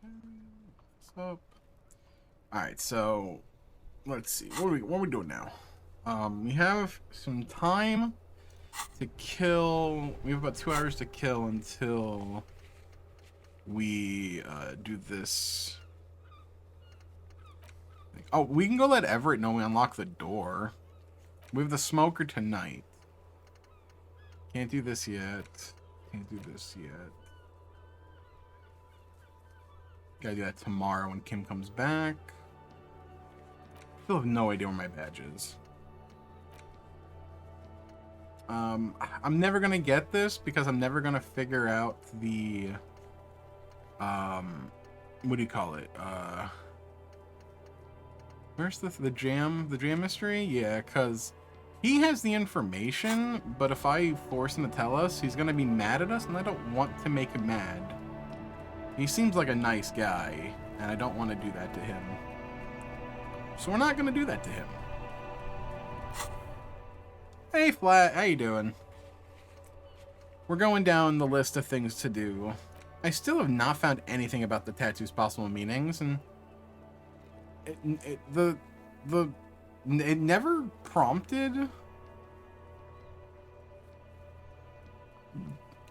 What's up? Alright, so let's see. What are we doing now? We have some time to kill. We have about 2 hours to kill until we do this. Oh, we can go let Everett know we unlock the door. We have the smoker tonight. Can't do this yet. Can't do this yet. Gotta do that tomorrow when Kim comes back. Still have no idea where my badge is. I'm never gonna get this because I'm never gonna figure out the what do you call it? Where's the jam mystery? Yeah, because he has the information, but if I force him to tell us, he's gonna be mad at us, and I don't want to make him mad. He seems like a nice guy, and I don't want to do that to him. So we're not gonna do that to him. Hey Flat, how you doing? We're going down the list of things to do. I still have not found anything about the tattoo's possible meanings, and it never prompted.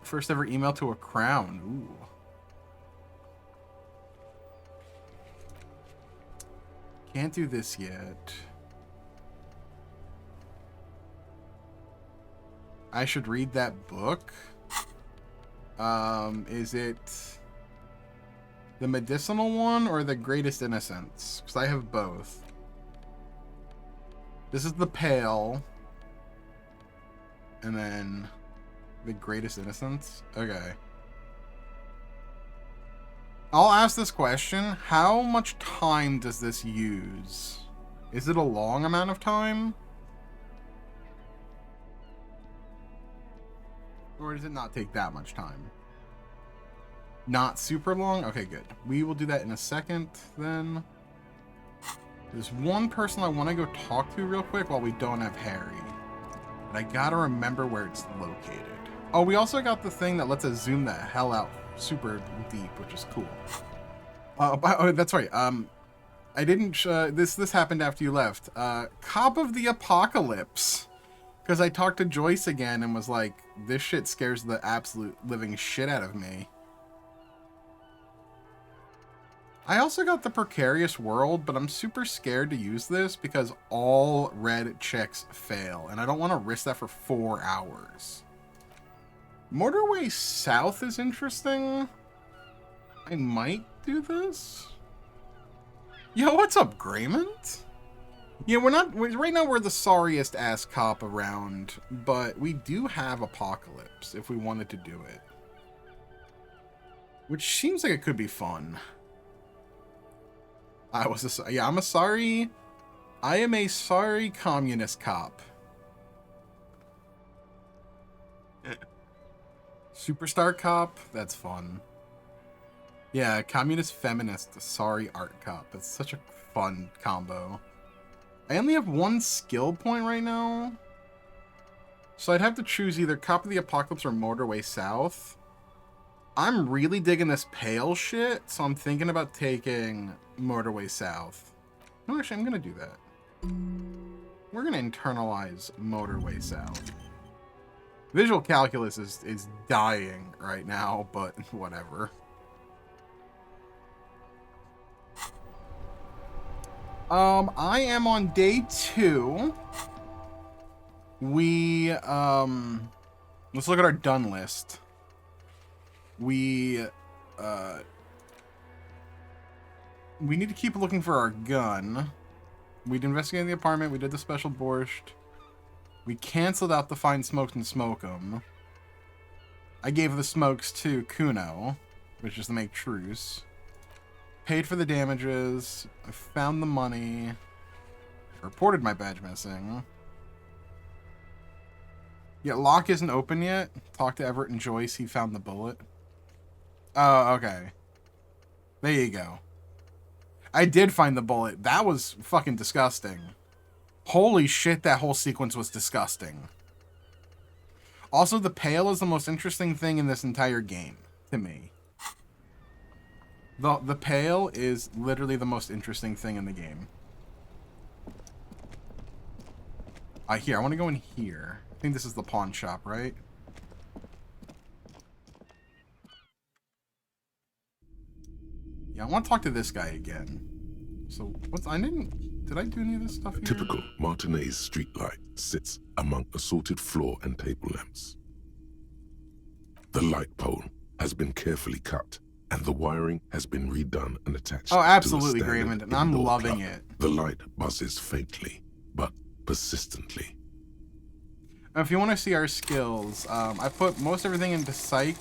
First ever email to a crown. Ooh. Can't do this yet. I should read that book. Is it the medicinal one or the greatest innocence? Because I have both. This is the pale. And then the greatest innocence? Okay. I'll ask this question. How much time does this use? Is it a long amount of time? Or does it not take that much time? Not super long? Okay, good. We will do that in a second, then. There's one person I want to go talk to real quick while we don't have Harry. But I gotta remember where it's located. Oh, we also got the thing that lets us zoom the hell out super deep, which is cool. Oh, that's right. I didn't. This happened after you left. Cop of the Apocalypse. Because I talked to Joyce again and was like, this shit scares the absolute living shit out of me. I also got the Precarious World, but I'm super scared to use this because all red checks fail, and I don't want to risk that for 4 hours. Motorway South is interesting. I might do this. Yo, what's up, Graymont? Yeah, right now we're the sorriest ass cop around, but we do have Apocalypse if we wanted to do it. Which seems like it could be fun. I am a sorry communist cop. Superstar cop, that's fun. Yeah, communist feminist, sorry art cop. That's such a fun combo. I only have 1 skill point right now. So I'd have to choose either Cop of the Apocalypse or Motorway South. I'm really digging this pale shit, so I'm thinking about taking Motorway South. No, actually, I'm going to do that. We're going to internalize Motorway South. Visual calculus is dying right now, but whatever. I am on day 2. Let's look at our done list. We need to keep looking for our gun. We'd investigated the apartment. We did the special borscht. We canceled out the find smokes and smoke 'em. I gave the smokes to Kuno, which is to make truce. Paid for the damages. I found the money. Reported my badge missing. Yeah, lock isn't open yet. Talked to Everett and Joyce. He found the bullet. Oh, okay. There you go. I did find the bullet. That was fucking disgusting. Holy shit, that whole sequence was disgusting. Also, the pail is the most interesting thing in this entire game, to me. The pail is literally the most interesting thing in the game. Here, I want to go in here. I think this is the pawn shop, right? Yeah, I want to talk to this guy again. So, did I do any of this stuff here? A typical Martinez streetlight sits among assorted floor and table lamps. The light pole has been carefully cut, and the wiring has been redone and attached. Oh, absolutely, to a Grayman, and I'm loving it. The light buzzes faintly, but persistently. If you want to see our skills, I put most everything into psych.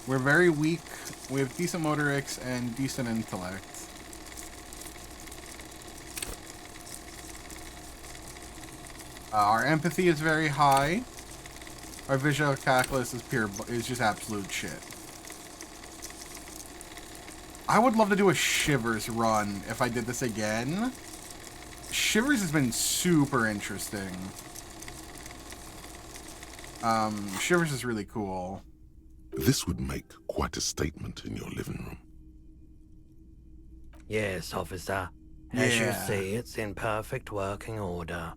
We're very weak. We have decent motorics and decent intellect. Our empathy is very high. Our visual calculus is just absolute shit. I would love to do a Shivers run if I did this again. Shivers has been super interesting. Shivers is really cool. This would make quite a statement in your living room. Yes, officer. As you see, it's in perfect working order.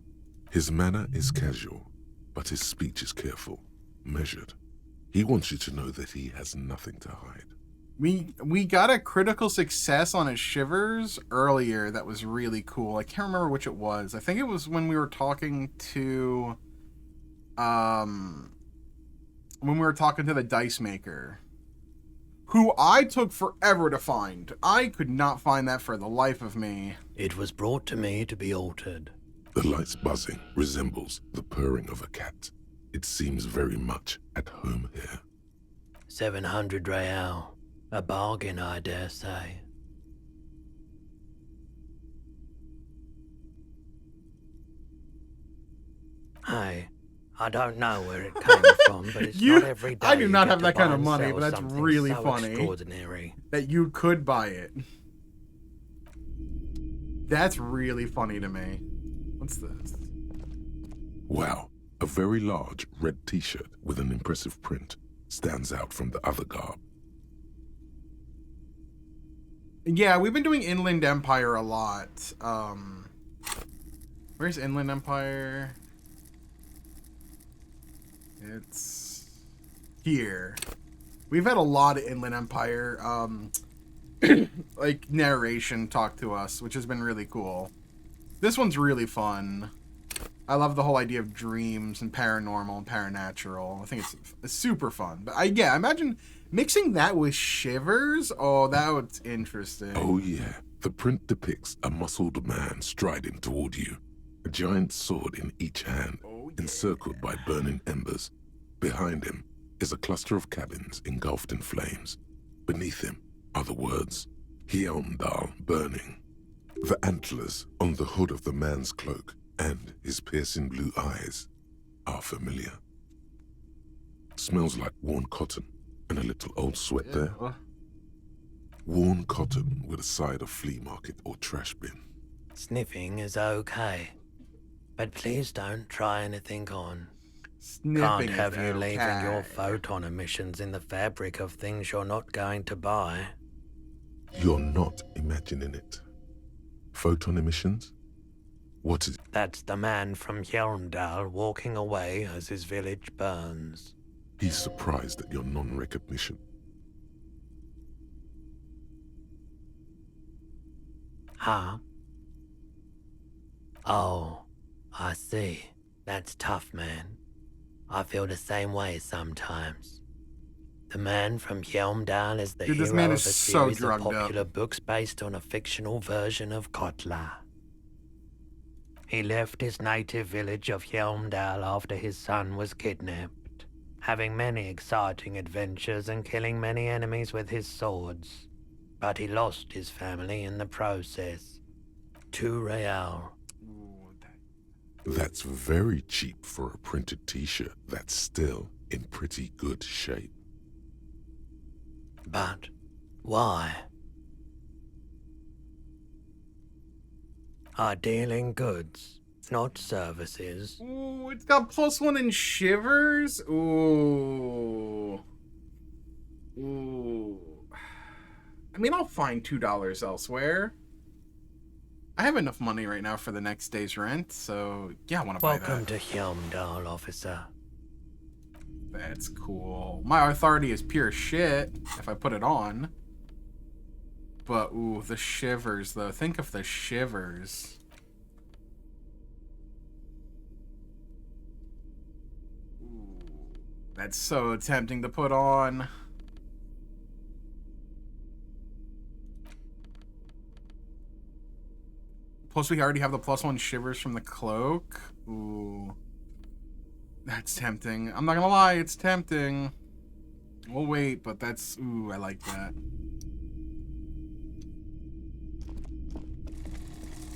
His manner is casual, but his speech is careful, measured. He wants you to know that he has nothing to hide. We got a critical success on a Shivers earlier that was really cool. I can't remember which it was. I think it was when we were talking to the dice maker, who I took forever to find. I could not find that for the life of me. It was brought to me to be altered. The light's buzzing resembles the purring of a cat. It seems very much at home here. 700 real. A bargain, I dare say. Hey, I don't know where it came from, but it's not every day. I do not have that kind of and money, sell but that's something really so funny. Extraordinary. That you could buy it. That's really funny to me. What's this? Wow, a very large red t-shirt with an impressive print stands out from the other garb. Yeah, we've been doing Inland Empire a lot. Where's Inland Empire? It's here. We've had a lot of Inland Empire, like, narration talk to us, which has been really cool. This one's really fun. I love the whole idea of dreams and paranormal and paranatural. I think it's super fun. But I imagine mixing that with Shivers. Oh, that was interesting. Oh yeah, the print depicts a muscled man striding toward you, a giant sword in each hand, encircled by burning embers. Behind him is a cluster of cabins engulfed in flames. Beneath him are the words, Hjelmdal burning. The antlers on the hood of the man's cloak and his piercing blue eyes are familiar. Smells like worn cotton and a little old sweat there. Worn cotton with a side of flea market or trash bin. Sniffing is okay, but please don't try anything on. Sniffing Can't have you is leaving okay. your photon emissions in the fabric of things you're not going to buy. You're not imagining it. Photon emissions? What is... That's the man from Hjelmdal walking away as his village burns. He's surprised at your non-recognition. Huh? Oh, I see. That's tough, man. I feel the same way sometimes. The man from Hjelmdal is the Dude, this hero man of a is so series of drugged up. popular books based on a fictional version of Kotla. He left his native village of Hjelmdal after his son was kidnapped, having many exciting adventures and killing many enemies with his swords. But he lost his family in the process. 2 real. That's very cheap for a printed t-shirt that's still in pretty good shape. But why? I deal in goods, not services. Ooh, it's got +1 in Shivers. Ooh. Ooh. I mean, I'll find $2 elsewhere. I have enough money right now for the next day's rent, so yeah, I want to buy that. Welcome to Helmdall, officer. That's cool. My authority is pure shit if I put it on. But, ooh, the shivers, though. Think of the shivers. Ooh, that's so tempting to put on. Plus, we already have the +1 shivers from the cloak. Ooh. That's tempting. I'm not gonna lie, it's tempting. We'll wait, but that's... Ooh, I like that.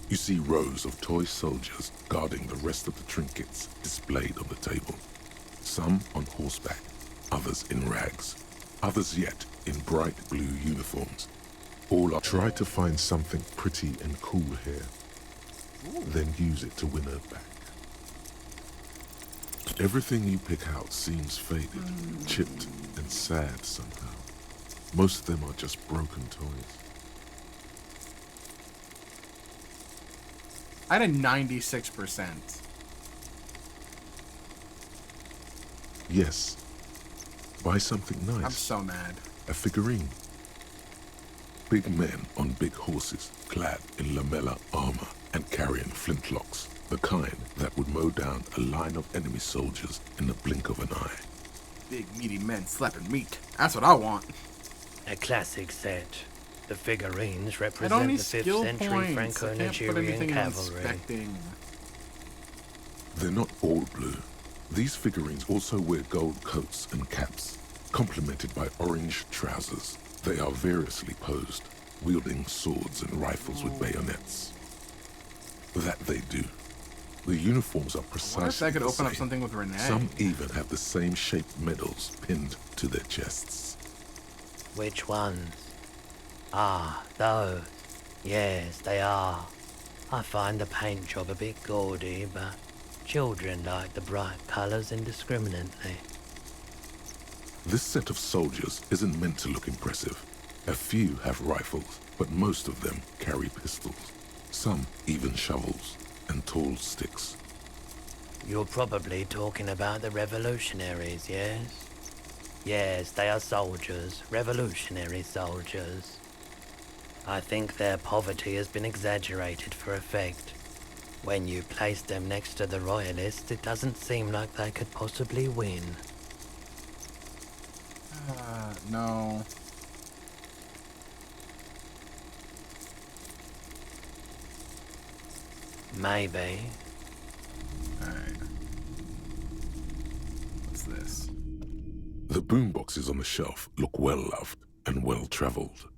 You see rows of toy soldiers guarding the rest of the trinkets displayed on the table. Some on horseback, others in rags, others yet in bright blue uniforms. All are try to find something pretty and cool here, then use it to win her back. Everything you pick out seems faded, chipped, and sad somehow. Most of them are just broken toys. I had a 96%. Yes. Buy something nice. I'm so mad. A figurine. Big men on big horses, clad in lamella armor and carrying flintlocks, the kind that would mow down a line of enemy soldiers in the blink of an eye. Big meaty men slapping meat. That's what I want. A classic set. The figurines I don't represent need the 5th skill century points. I can't put Franco-Nigerian anything in cavalry. inspecting. They're not all blue. These figurines also wear gold coats and caps, complemented by orange trousers. They are variously posed, wielding swords and rifles with bayonets. That they do. The uniforms are I wonder if precisely I could the open up same. something with Renee. Some even have the same shaped medals pinned to their chests. Which ones? Ah, those. Yes, they are. I find the paint job a bit gaudy, but children like the bright colours indiscriminately. This set of soldiers isn't meant to look impressive. A few have rifles, but most of them carry pistols. Some even shovels and tall sticks. You're probably talking about the revolutionaries, yes? Yes, they are soldiers, revolutionary soldiers. I think their poverty has been exaggerated for effect. When you place them next to the royalists, it doesn't seem like they could possibly win. No. Maybe. Alright. What's this? The boomboxes on the shelf look well-loved and well-traveled.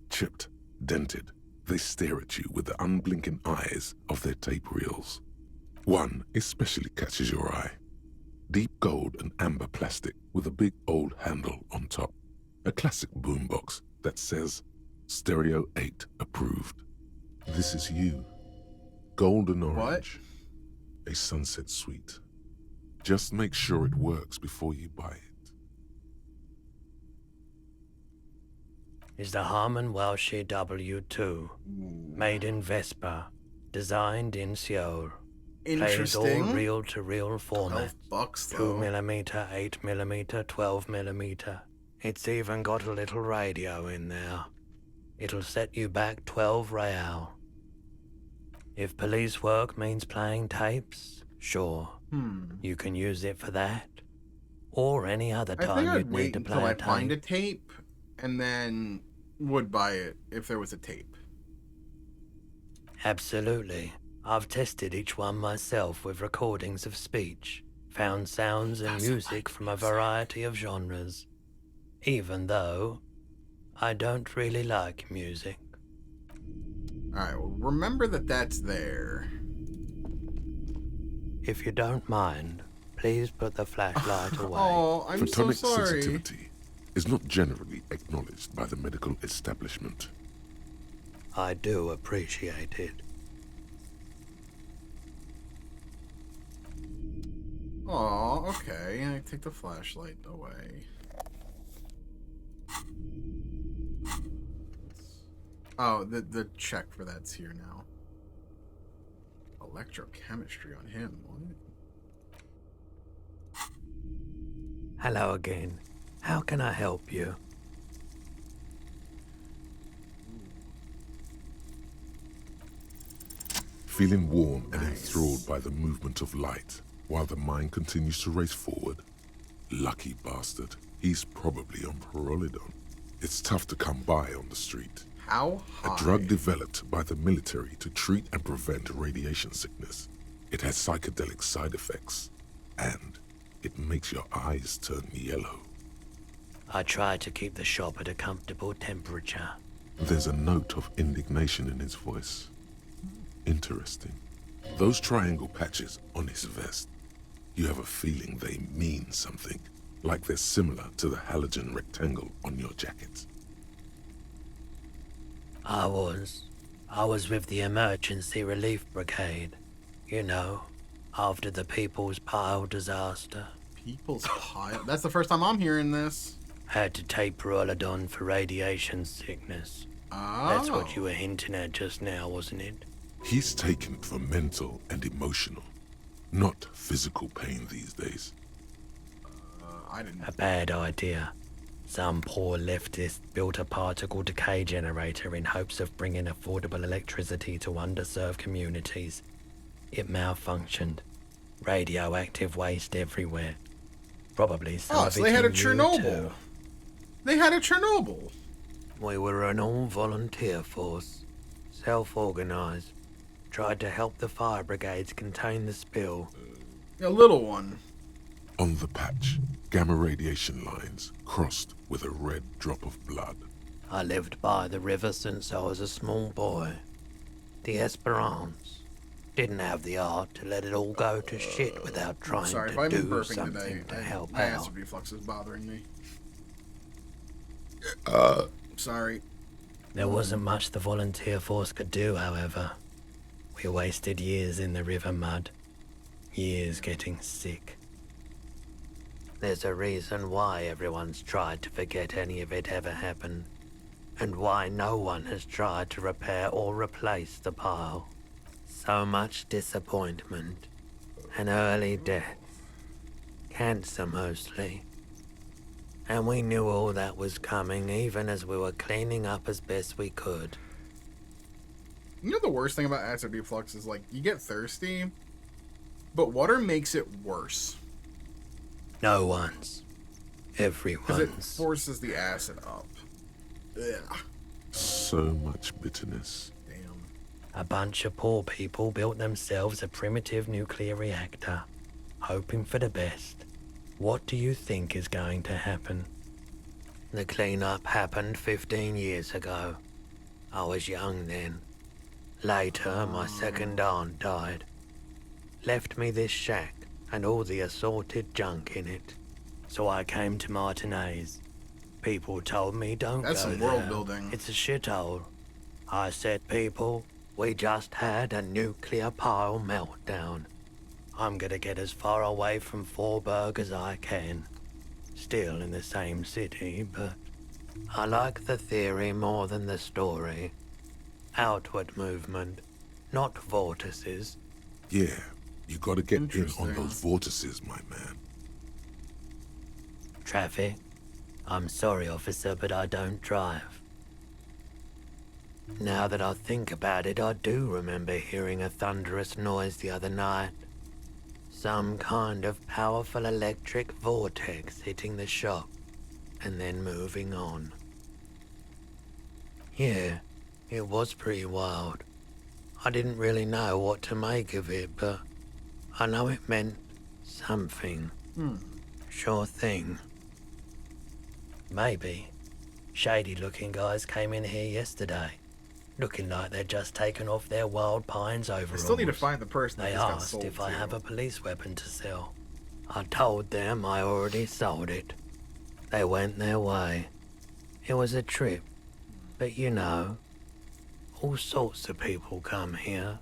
Chipped, dented, they stare at you with the unblinking eyes of their tape reels. One especially catches your eye. Deep gold and amber plastic with a big old handle on top. A classic boombox that says, Stereo 8 approved. This is you. Golden orange. A sunset suite. Just make sure it works before you buy it. Is the Harman Welsh W2, made in Vespa, designed in Seoul. Plays all Interesting. reel-to-reel formats. $12 2 though. millimeter, 8 millimeter, 12 millimeter. It's even got a little radio in there. It'll set you back 12 real. If police work means playing tapes, sure. You can use it for that. Or any other I time think I'd you'd wait need to until play I a tape. find a tape and then would buy it if there was a tape. Absolutely. I've tested each one myself with recordings of speech, found sounds and music from a variety of genres. Even though I don't really like music. Alright, well, remember that that's there. If you don't mind, please put the flashlight away. Oh, I'm so Photonic sorry. sensitivity is not generally acknowledged by the medical establishment. I do appreciate it. Oh, okay. I take the flashlight away. Let's Oh, the check for that's here now. Electrochemistry on him. What? Hello again. How can I help you? Feeling warm and enthralled by the movement of light, while the mind continues to race forward. Lucky bastard. He's probably on Pyrrolidon. It's tough to come by on the street. How high? A drug developed by the military to treat and prevent radiation sickness. It has psychedelic side effects, and it makes your eyes turn yellow. I try to keep the shop at a comfortable temperature. There's a note of indignation in his voice. Interesting. Those triangle patches on his vest, you have a feeling they mean something, like they're similar to the halogen rectangle on your jacket. I was with the Emergency Relief Brigade. You know, after the People's Pile disaster. People's Pile? That's the first time I'm hearing this. Had to take Pyrrolidon for radiation sickness. Oh. That's what you were hinting at just now, wasn't it? He's taken for mental and emotional, not physical pain these days. I didn't. A bad idea. Some poor leftist built a particle decay generator in hopes of bringing affordable electricity to underserved communities. It malfunctioned. Radioactive waste everywhere. Probably some Oh, of so it they had a in you Chernobyl. too. They had a Chernobyl. We were an all-volunteer force. Self-organized. Tried to help the fire brigades contain the spill. A little one. On the patch, gamma radiation lines crossed with a red drop of blood. I lived by the river since I was a small boy. The Esperance. Didn't have the art to let it all go to shit without trying Sorry, if to I've been do burping something today. to help My out. acid reflux is bothering me. Sorry. There wasn't much the volunteer force could do, however. We wasted years in the river mud. Years getting sick. There's a reason why everyone's tried to forget any of it ever happened, and why no one has tried to repair or replace the pile. So much disappointment, an early death, cancer mostly. And we knew all that was coming even as we were cleaning up as best we could. You know the worst thing about acid reflux is, like, you get thirsty, but water makes it worse. No one's. Because it Everyone's. forces the acid up. Ugh. So much bitterness. Damn. A bunch of poor people built themselves a primitive nuclear reactor, hoping for the best. What do you think is going to happen? The cleanup happened 15 years ago. I was young then. Later, my second aunt died. Left me this shack and all the assorted junk in it. So I came to Martinez. People told me don't That's go some there. world building. It's a shithole. I said, people, we just had a nuclear pile meltdown. I'm gonna get as far away from Forberg as I can. Still in the same city, but I like the theory more than the story. Outward movement, not vortices. Yeah, you gotta get in on Interesting. those vortices, my man. Traffic? I'm sorry, officer, but I don't drive. Now that I think about it, I do remember hearing a thunderous noise the other night. Some kind of powerful electric vortex hitting the shop and then moving on. Yeah, it was pretty wild. I didn't really know what to make of it, but I know it meant something. Sure thing. Maybe. Shady-looking guys came in here yesterday, looking like they'd just taken off their Wild Pines I overalls. still need to find the person They that just got asked sold if I to. have a police weapon to sell. I told them I already sold it. They went their way. It was a trip, but you know, all sorts of people come here,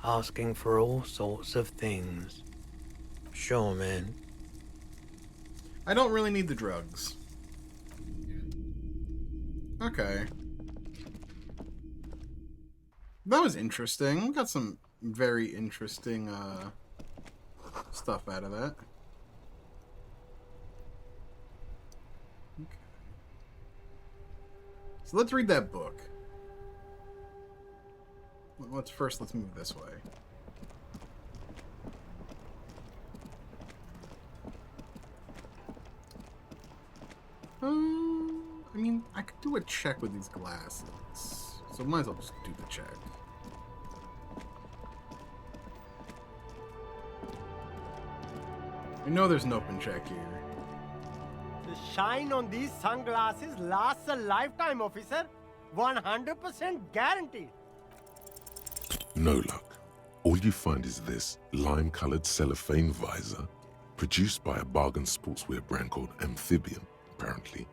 asking for all sorts of things. Sure, man. I don't really need the drugs. Okay. That was interesting. We got some very interesting stuff out of that. Okay. So let's read that book. Let's move this way. I mean, I could do a check with these glasses, so might as well just do the check. I know there's an open check here. The shine on these sunglasses lasts a lifetime, officer. 100% guaranteed. No luck. All you find is this lime-colored cellophane visor, produced by a bargain sportswear brand called Amphibian, apparently.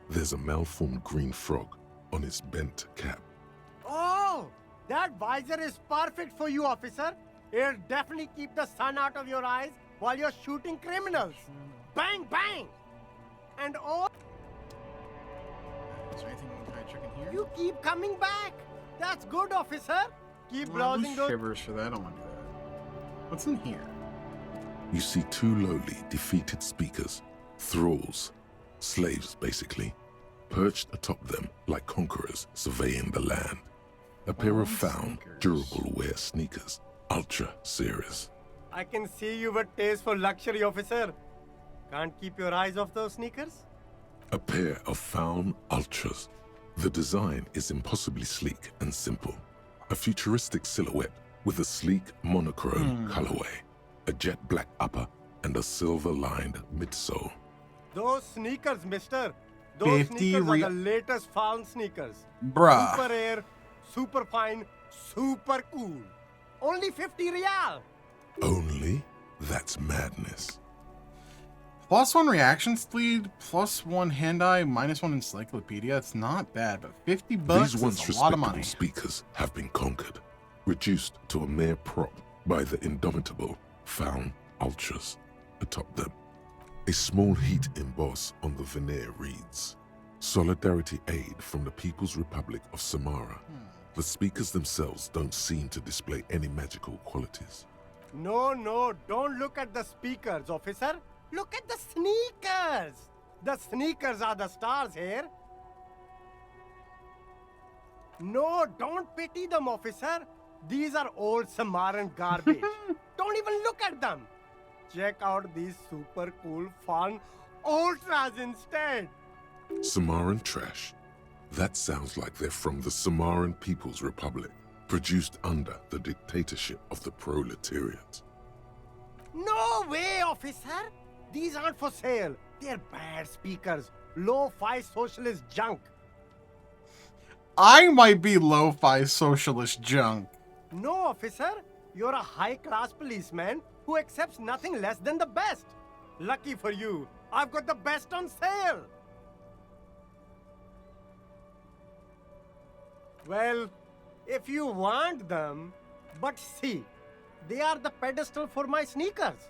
There's a malformed green frog on its bent cap. Oh, that visor is perfect for you, officer. It'll definitely keep the sun out of your eyes while you're shooting criminals. Bang, bang! And oh, Is there anything can I check in here? you keep coming back. That's good, officer. Keep Well, I browsing lose those. shivers for that. I don't want to do that. What's in here? You see two lowly, defeated speakers, thralls, slaves basically, perched atop them like conquerors surveying the land. A pair of found, sneakers. durable wear sneakers, ultra serious. I can see you've a taste for luxury, officer. Can't keep your eyes off those sneakers? A pair of found ultras. The design is impossibly sleek and simple. A futuristic silhouette with a sleek monochrome colorway, a jet black upper, and a silver-lined midsole. Those sneakers, mister. Those 50 sneakers are real- the latest found sneakers. Bruh. Super air, super fine, super cool. Only 50 real. Only? That's madness. +1 reaction speed, +1 hand-eye, -1 encyclopedia. It's not bad, but 50 bucks These once is a lot of respectable money. speakers have been conquered, reduced to a mere prop by the indomitable found ultras atop them. A small heat emboss on the veneer reads, "Solidarity aid from the People's Republic of Samara." The speakers themselves don't seem to display any magical qualities. No, don't look at the speakers, officer. Look at the sneakers. The sneakers are the stars here. No, don't pity them, officer. These are old Samaran garbage. Don't even look at them. Check out these super cool, fun ultras instead. Samaran trash? That sounds like they're from the Samaran People's Republic, produced under the dictatorship of the proletariat. No way, officer. These aren't for sale. They're bad speakers. Low-fi socialist junk. I might be lo-fi socialist junk. No, officer. You're a high-class policeman who accepts nothing less than the best. Lucky for you, I've got the best on sale. Well, if you want them, but see, they are the pedestal for my sneakers.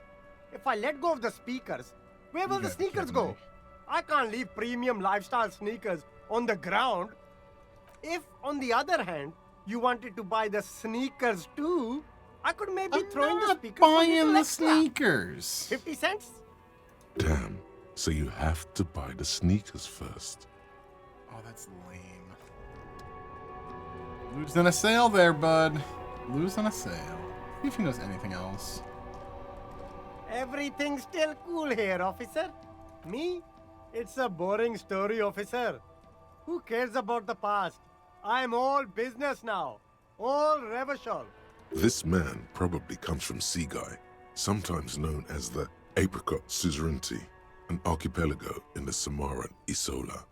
If I let go of the speakers, where will You the gotta be sneakers kidding go? me. I can't leave premium lifestyle sneakers on the ground. If, on the other hand, you wanted to buy the sneakers too, I could maybe I'm throw in the not speakers. buying the sneakers. 50 cents? Damn, so you have to buy the sneakers first. Oh, that's lame. Losing a sale there, bud. Losing a sale. See if he knows anything else. Everything's still cool here, officer. Me? It's a boring story, officer. Who cares about the past? I'm all business now. All revolution. This man probably comes from Seaguy, sometimes known as the Apricot Suzerainty, an archipelago in the Samaran Isola.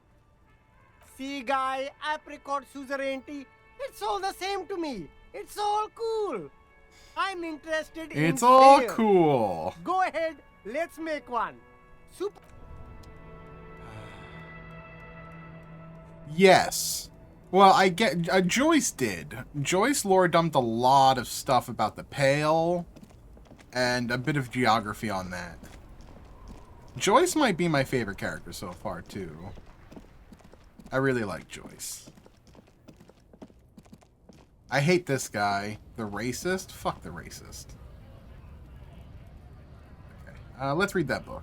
See, guy, apricot suzerainty. It's all the same to me. It's all cool. I'm interested in It's all sale. cool. Go ahead, let's make one. Super. Yes. Well, I get... Joyce did. Joyce lore dumped a lot of stuff about the Pale and a bit of geography on that. Joyce might be my favorite character so far, too. I really like Joyce. I hate this guy. The racist? Fuck the racist. Okay. Let's read that book.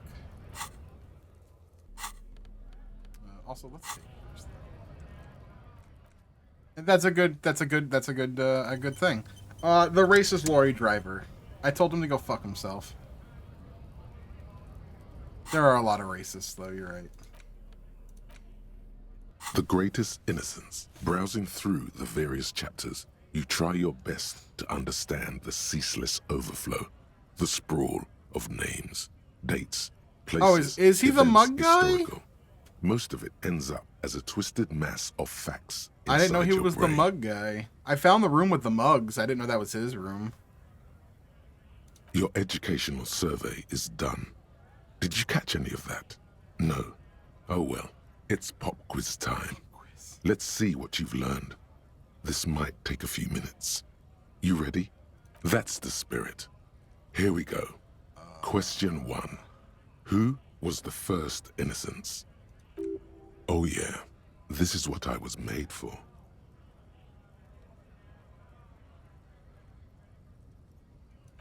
Also, let's see. That's a good thing. The racist lorry driver. I told him to go fuck himself. There are a lot of racists, though. You're right. The greatest innocence. Browsing through the various chapters, you try your best to understand the ceaseless overflow, the sprawl of names, dates, places. Oh, is he the mug guy? Historical. Most of it ends up as a twisted mass of facts. I didn't know he was brain. the mug guy. I found the room with the mugs. I didn't know that was his room. Your educational survey is done. Did you catch any of that? No. Oh well, it's pop quiz time. Let's see what you've learned. This might take a few minutes. You ready? That's the spirit. Here we go. Question 1. Who was the first innocence? Oh yeah, this is what I was made for.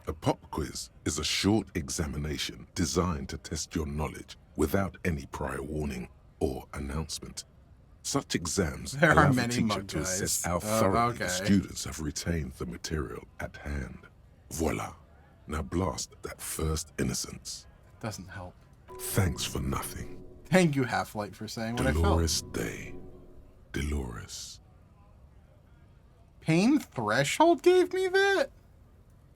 A pop quiz is a short examination designed to test your knowledge without any prior warning or announcement. Such exams There allow are the many teacher mug to guys. assess how Oh, thoroughly okay. the students have retained the material at hand. Voila. Now blast that first innocence. Doesn't help. Thanks for nothing. Thank you, Half-Light, for saying what I felt. Dolores Day. Dolores. Pain Threshold gave me that?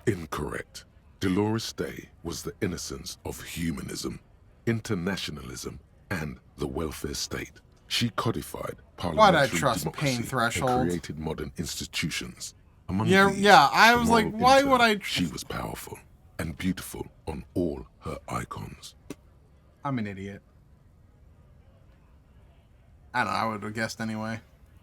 Incorrect. Dolores Day was the innocence of humanism, internationalism, and the welfare state. She codified parliamentary trust democracy Pain Threshold? and created modern institutions. Among Yeah, these, yeah, I was the like, moral why intern. would I She was powerful and beautiful on all her icons. I'm an idiot. I don't know, I would have guessed anyway.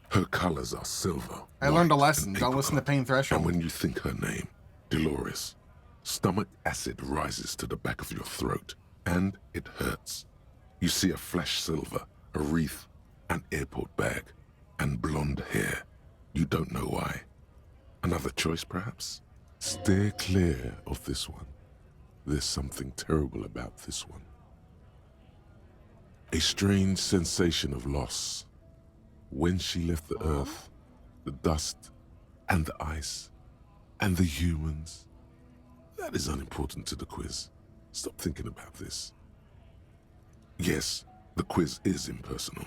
Her colors are silver. I learned a white, lesson. and Don't listen to apricot. Pain Threshold. And when you think her name, Dolores, stomach acid rises to the back of your throat, and it hurts. You see a flash silver, a wreath, an airport bag, and blonde hair. You don't know why. Another choice, perhaps? Steer clear of this one. There's something terrible about this one. A strange sensation of loss. When she left the earth, the dust, and the ice, and the humans. That is unimportant to the quiz. Stop thinking about this. Yes, the quiz is impersonal.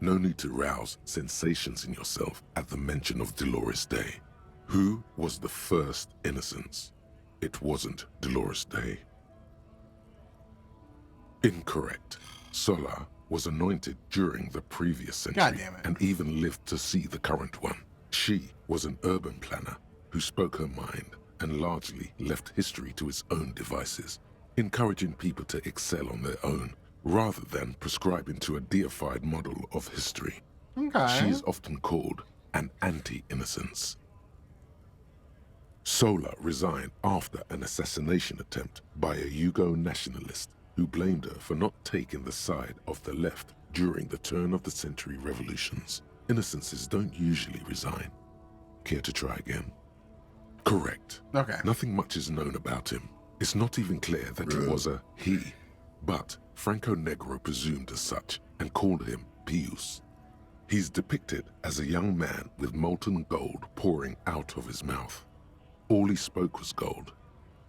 No need to rouse sensations in yourself at the mention of Dolores Day. Who was the first innocence? It wasn't Dolores Day. Incorrect. Sola was anointed during the previous century God damn it. and even lived to see the current one. She was an urban planner who spoke her mind and largely left history to its own devices, encouraging people to excel on their own rather than prescribing to a deified model of history. Okay. She is often called an anti-innocence. Sola resigned after an assassination attempt by a Yugo nationalist who blamed her for not taking the side of the left during the turn-of-the-century revolutions. Innocences don't usually resign. Care to try again? Correct. Okay. Nothing much is known about him. It's not even clear that he was a he, but Franco Negro presumed as such and called him Pius. He's depicted as a young man with molten gold pouring out of his mouth. All he spoke was gold.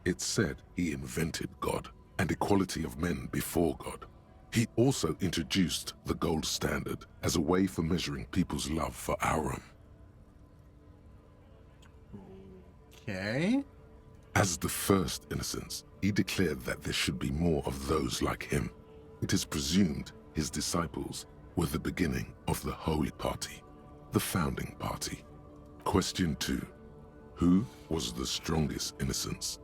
It's said he invented God and equality of men before God. He also introduced the gold standard as a way for measuring people's love for Aurum. Okay. As the first innocence, he declared that there should be more of those like him. It is presumed his disciples were the beginning of the Holy Party, the founding party. Question 2. Who was the strongest innocence?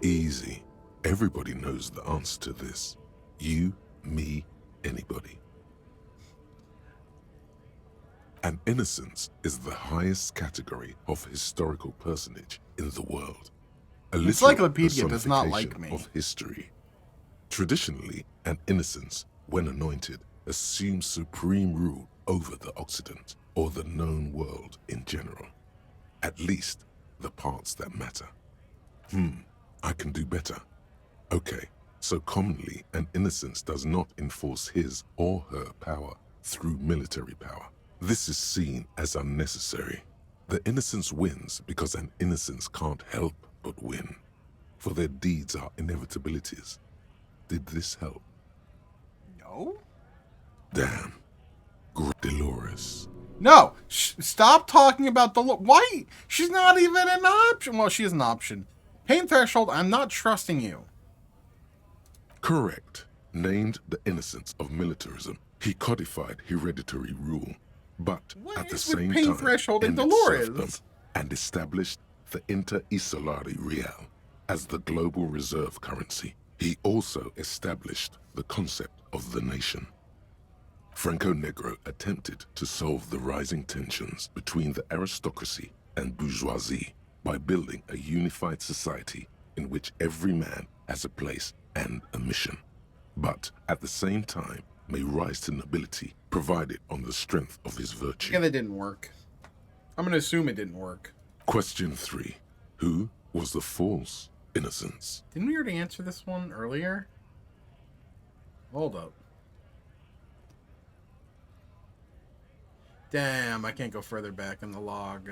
Easy. Everybody knows the answer to this. You, me, anybody. An innocence is the highest category of historical personage in the world. A literal Encyclopedia does not like personification me. of history. Traditionally, an innocence, when anointed, assumes supreme rule over the Occident or the known world in general. At least the parts that matter. I can do better. Okay, so commonly an innocence does not enforce his or her power through military power. This is seen as unnecessary. The innocence wins because an innocence can't help but win, for their deeds are inevitabilities. Did this help? No. Damn. Dolores. No. Stop talking about why? She's not even an option. Well, she is an option. Pain threshold, I'm not trusting you. Correct. Named the innocence of militarism. He codified hereditary rule, but What at the is with same Pain time threshold and ended Dolores? serfdom and established the Inter-Isolari Real as the global reserve currency. He also established the concept of the nation. Franco Negro attempted to solve the rising tensions between the aristocracy and bourgeoisie by building a unified society in which every man has a place and a mission, but at the same time may rise to nobility provided on the strength of his virtue. Yeah, that didn't work. I'm gonna assume it didn't work. Question 3. Who was the false innocence? Didn't we already answer this one earlier? Hold up. Damn, I can't go further back in the log.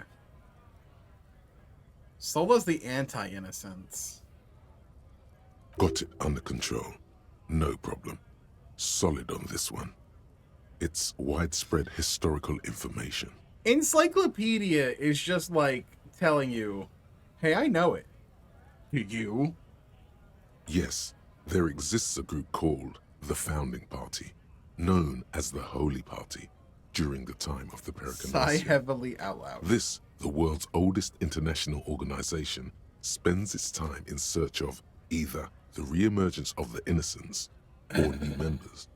Sola's the anti-innocence. Got it under control. No problem. Solid on this one. It's widespread historical information. Encyclopedia is just like telling you, hey, I know it. You? Yes, there exists a group called the Founding Party, known as the Holy Party, during the time of the Sigh Peregrinación. heavily out loud. This, the world's oldest international organization, spends its time in search of either the re-emergence of the innocents or new members.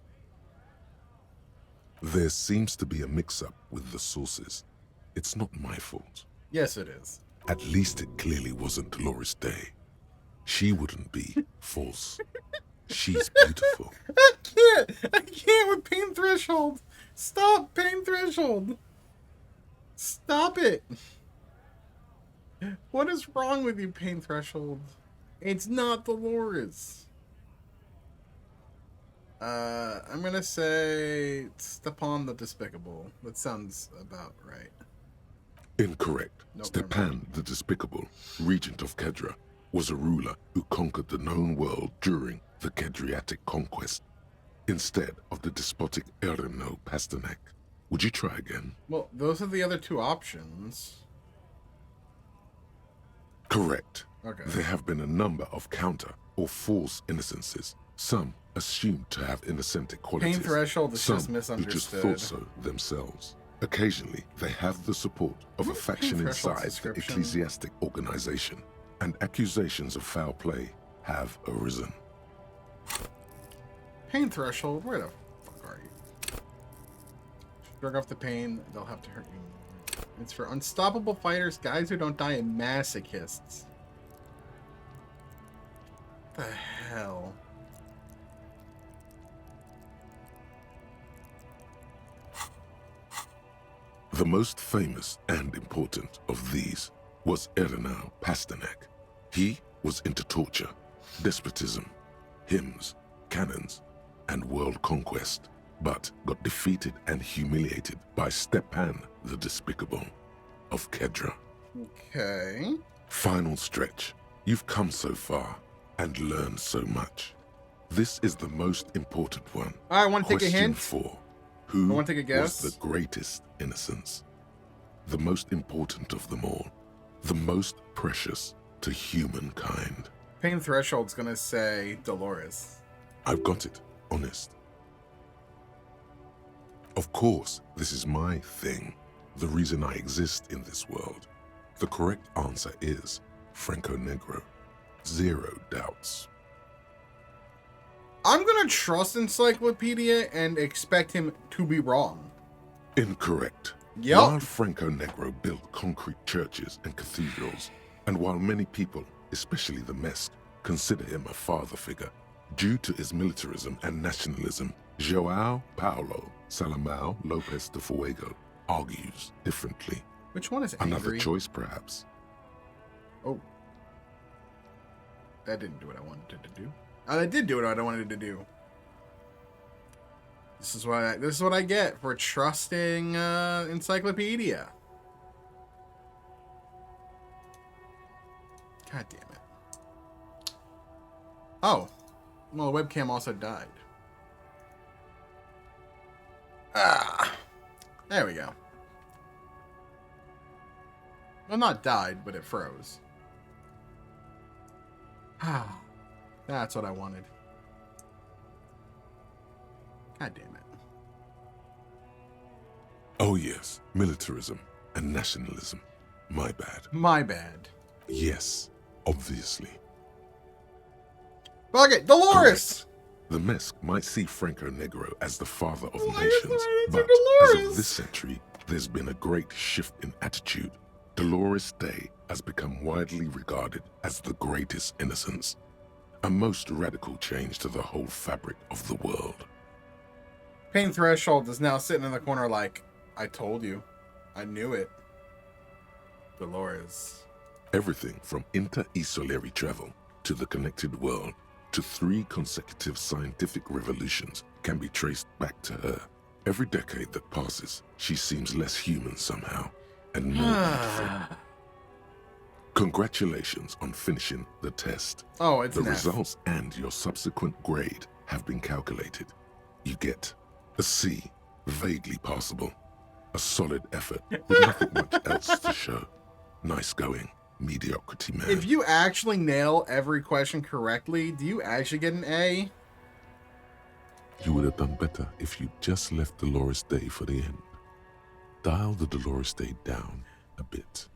There seems to be a mix-up with the sources. It's not my fault. Yes, it is. At least it clearly wasn't Dolores Day. She wouldn't be false. She's beautiful. I can't with pain threshold. Stop, pain threshold. Stop it. What is wrong with you, pain threshold? It's not Dolores. I'm gonna say Stepan the Despicable. That sounds about right. Incorrect. Nope, Stepan the Despicable, regent of Kedra, was a ruler who conquered the known world during the Kedriatic conquest, instead of the despotic Erno Pasternak. Would you try again? Well, those are the other two options. Correct. Okay. There have been a number of counter or false innocences, some assumed to have innocentic qualities, Pain threshold is some just who just misunderstood. thought so themselves. Occasionally, they have the support of a faction Pain inside threshold's the description? ecclesiastic organization, and accusations of foul play have arisen. Pain threshold? Where the fuck are you? Shrug off the pain, they'll have to hurt you more. It's for unstoppable fighters, guys who don't die, and masochists. What the hell? The most famous and important of these was Erno Pasternak. He was into torture, despotism, hymns, cannons, and world conquest, but got defeated and humiliated by Stepan the Despicable of Kedra. Okay. Final stretch. You've come so far and learned so much. This is the most important one. Alright, want to take a Question hint? 4. Who I wanna take a guess. was the greatest innocence? The most important of them all. The most precious to humankind. Pain threshold's gonna say Dolores. I've got it. Honest. Of course, this is my thing. The reason I exist in this world. The correct answer is Franco Negro. 0 doubts. I'm gonna trust Encyclopedia and expect him to be wrong. Incorrect. Yep. While Franco Negro built concrete churches and cathedrals, and while many people, especially the Mesk, consider him a father figure, due to his militarism and nationalism, João Paulo Salomão Lopes de Fuego argues differently. Which one is angry? Another choice, perhaps. Oh. That didn't do what I wanted it to do. Oh, that did do what I wanted it to do. This is what I get for trusting Encyclopedia. God damn it. Oh. Well, the webcam also died. Ah. There we go. Well, not died, but it froze. Ah. That's what I wanted. God damn it. Oh yes, militarism and nationalism. My bad. My bad. Yes, obviously. Fuck it, Dolores! Correct. The Mesk might see Franco Negro as the father of Why nations, is that but Dolores? as of this century, there's been a great shift in attitude. Dolores Day has become widely regarded as the greatest innocence, a most radical change to the whole fabric of the world. Pain Threshold is now sitting in the corner like, I told you. I knew it. Dolores. Everything from inter-esolary travel to the connected world to 3 consecutive scientific revolutions can be traced back to her. Every decade that passes, she seems less human somehow and more beautiful. Congratulations on finishing the test. Oh, it's The an F. results and your subsequent grade have been calculated. You get a C, vaguely passable. A solid effort with nothing much else to show. Nice going, mediocrity man. If you actually nail every question correctly, do you actually get an A? You would have done better if you just left Dolores Day for the end. Dial the Dolores Day down a bit.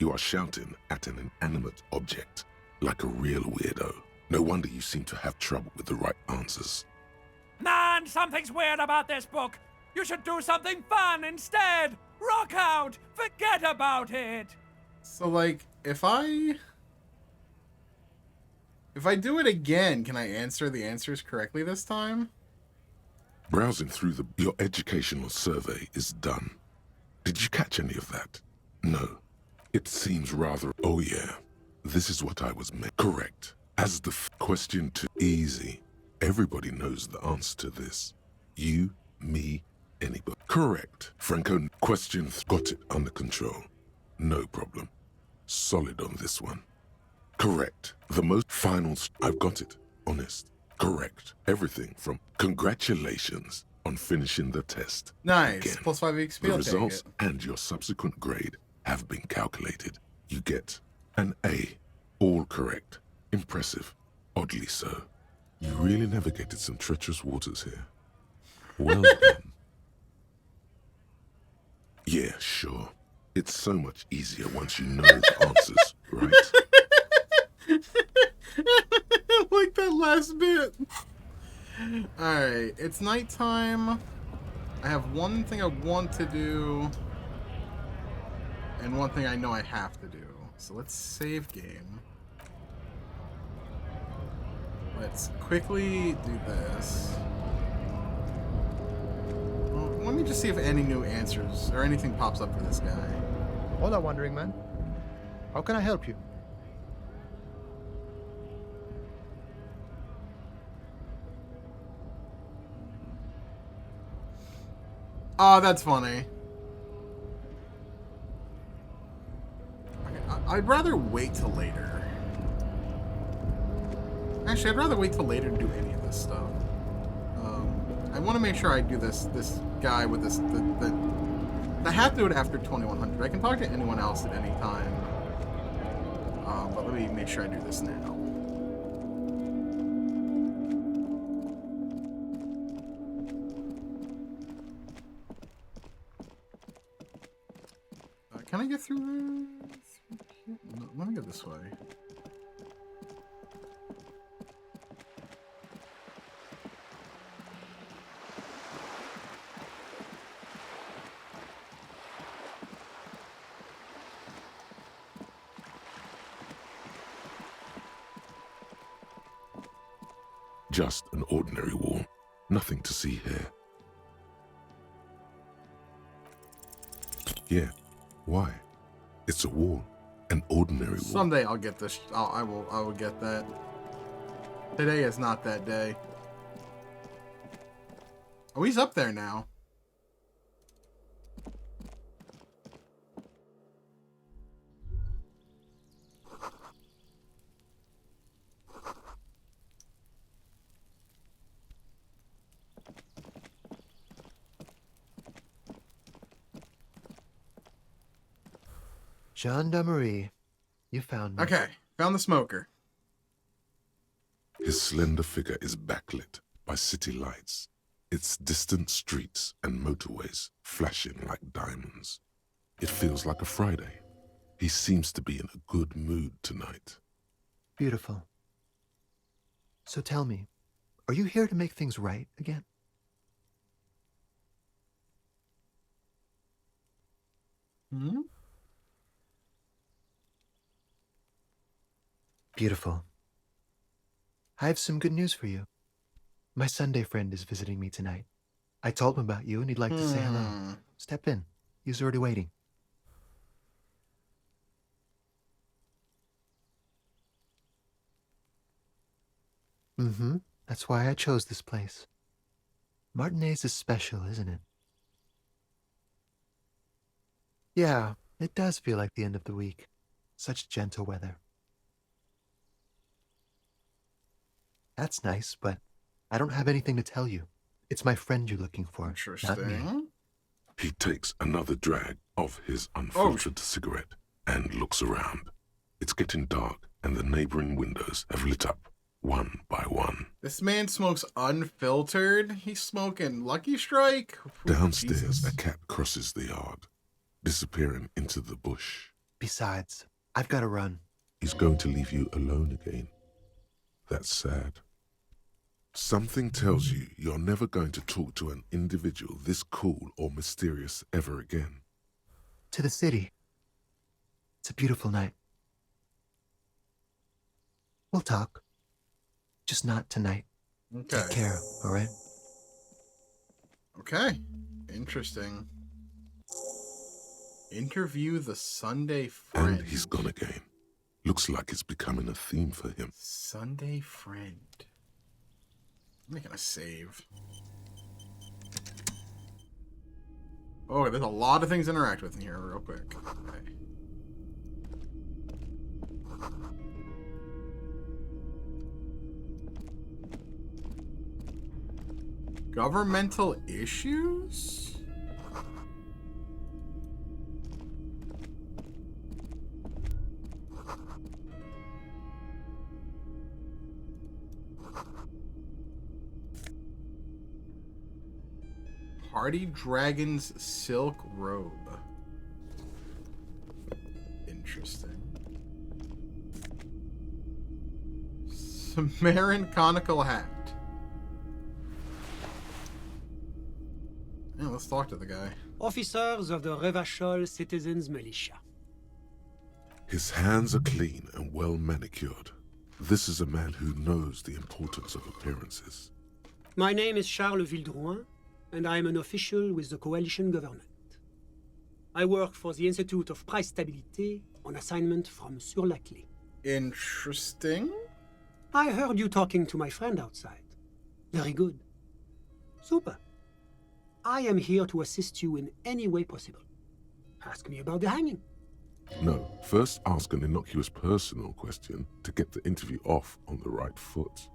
You are shouting at an inanimate object, like a real weirdo. No wonder you seem to have trouble with the right answers. Man, something's weird about this book. You should do something fun instead. Rock out. Forget about it. So, like, if I do it again, can I answer the answers correctly this time? Browsing through your educational survey is done. Did you catch any of that? No. It seems rather, oh yeah, this is what I was meant. Correct. As the question too easy. Everybody knows the answer to this. You, me, anybody. Correct. Franco, question got it under control. No problem. Solid on this one. Correct. The most finals, I've got it. Honest. Correct. Everything from congratulations on finishing the test. Nice. Again, Plus 5 XP. the I'll take results it. and your subsequent grade have been calculated. You get an A. All correct. Impressive. Oddly so. You really navigated some treacherous waters here. Well done. Yeah, sure. It's so much easier once you know the answers, right? Like that last bit. Alright, it's nighttime. I have one thing I want to do, and one thing I know I have to do. So let's save game. Let's quickly do this. Well, let me just see if any new answers or anything pops up for this guy. Hola, Wandering Man. How can I help you? Oh, that's funny. Okay, I'd rather wait till later. Actually, I'd rather wait till later to do any of this stuff. I want to make sure I do this guy with this. I have to do it after 2100. I can talk to anyone else at any time. But let me make sure I do this now. Can I get through this? No, let me go this way. Just an ordinary wall. Nothing to see here. Yeah, Why? It's a wall. An ordinary wall. Someday I'll get this. I will get that. Today is not that day. Oh, he's up there now. Gendarmerie. You found me. Okay, found the smoker. His slender figure is backlit by city lights, its distant streets and motorways flashing like diamonds. It feels like a Friday. He seems to be in a good mood tonight. Beautiful. So tell me, are you here to make things right again? Hmm? Beautiful. I have some good news for you. My Sunday friend is visiting me tonight. I told him about you and he'd like to say hello. Step in. He's already waiting. Mm-hmm. That's why I chose this place. Martinez is special, isn't it? Yeah, it does feel like the end of the week. Such gentle weather. That's nice, but I don't have anything to tell you. It's my friend you're looking for, not me. Interesting. He takes another drag of his unfiltered cigarette and looks around. It's getting dark and the neighboring windows have lit up one by one. This man smokes unfiltered. He's smoking Lucky Strike. Ooh, Downstairs, Jesus. a cat crosses the yard, disappearing into the bush. Besides, I've got to run. He's going to leave you alone again. That's sad. Something tells you you're never going to talk to an individual this cool or mysterious ever again. To the city. It's a beautiful night. We'll talk. Just not tonight. Okay. Take care, all right? Okay. Interesting. Interview the Sunday friend. And he's gone again. Looks like it's becoming a theme for him. Sunday friend. I'm making a save. Oh, there's a lot of things to interact with in here real quick. Okay. Governmental issues? Hardy Dragon's silk robe. Interesting. Sumerian conical hat. Yeah, let's talk to the guy. Officers of the Revachol Citizens Militia. His hands are clean and well manicured. This is a man who knows the importance of appearances. My name is Charles Vildrouin, and I am an official with the coalition government. I work for the Institute of Price Stabilité on assignment from Sur-la-Clé. Interesting. I heard you talking to my friend outside. Very good. Super. I am here to assist you in any way possible. Ask me about the hanging. No, first ask an innocuous personal question to get the interview off on the right foot.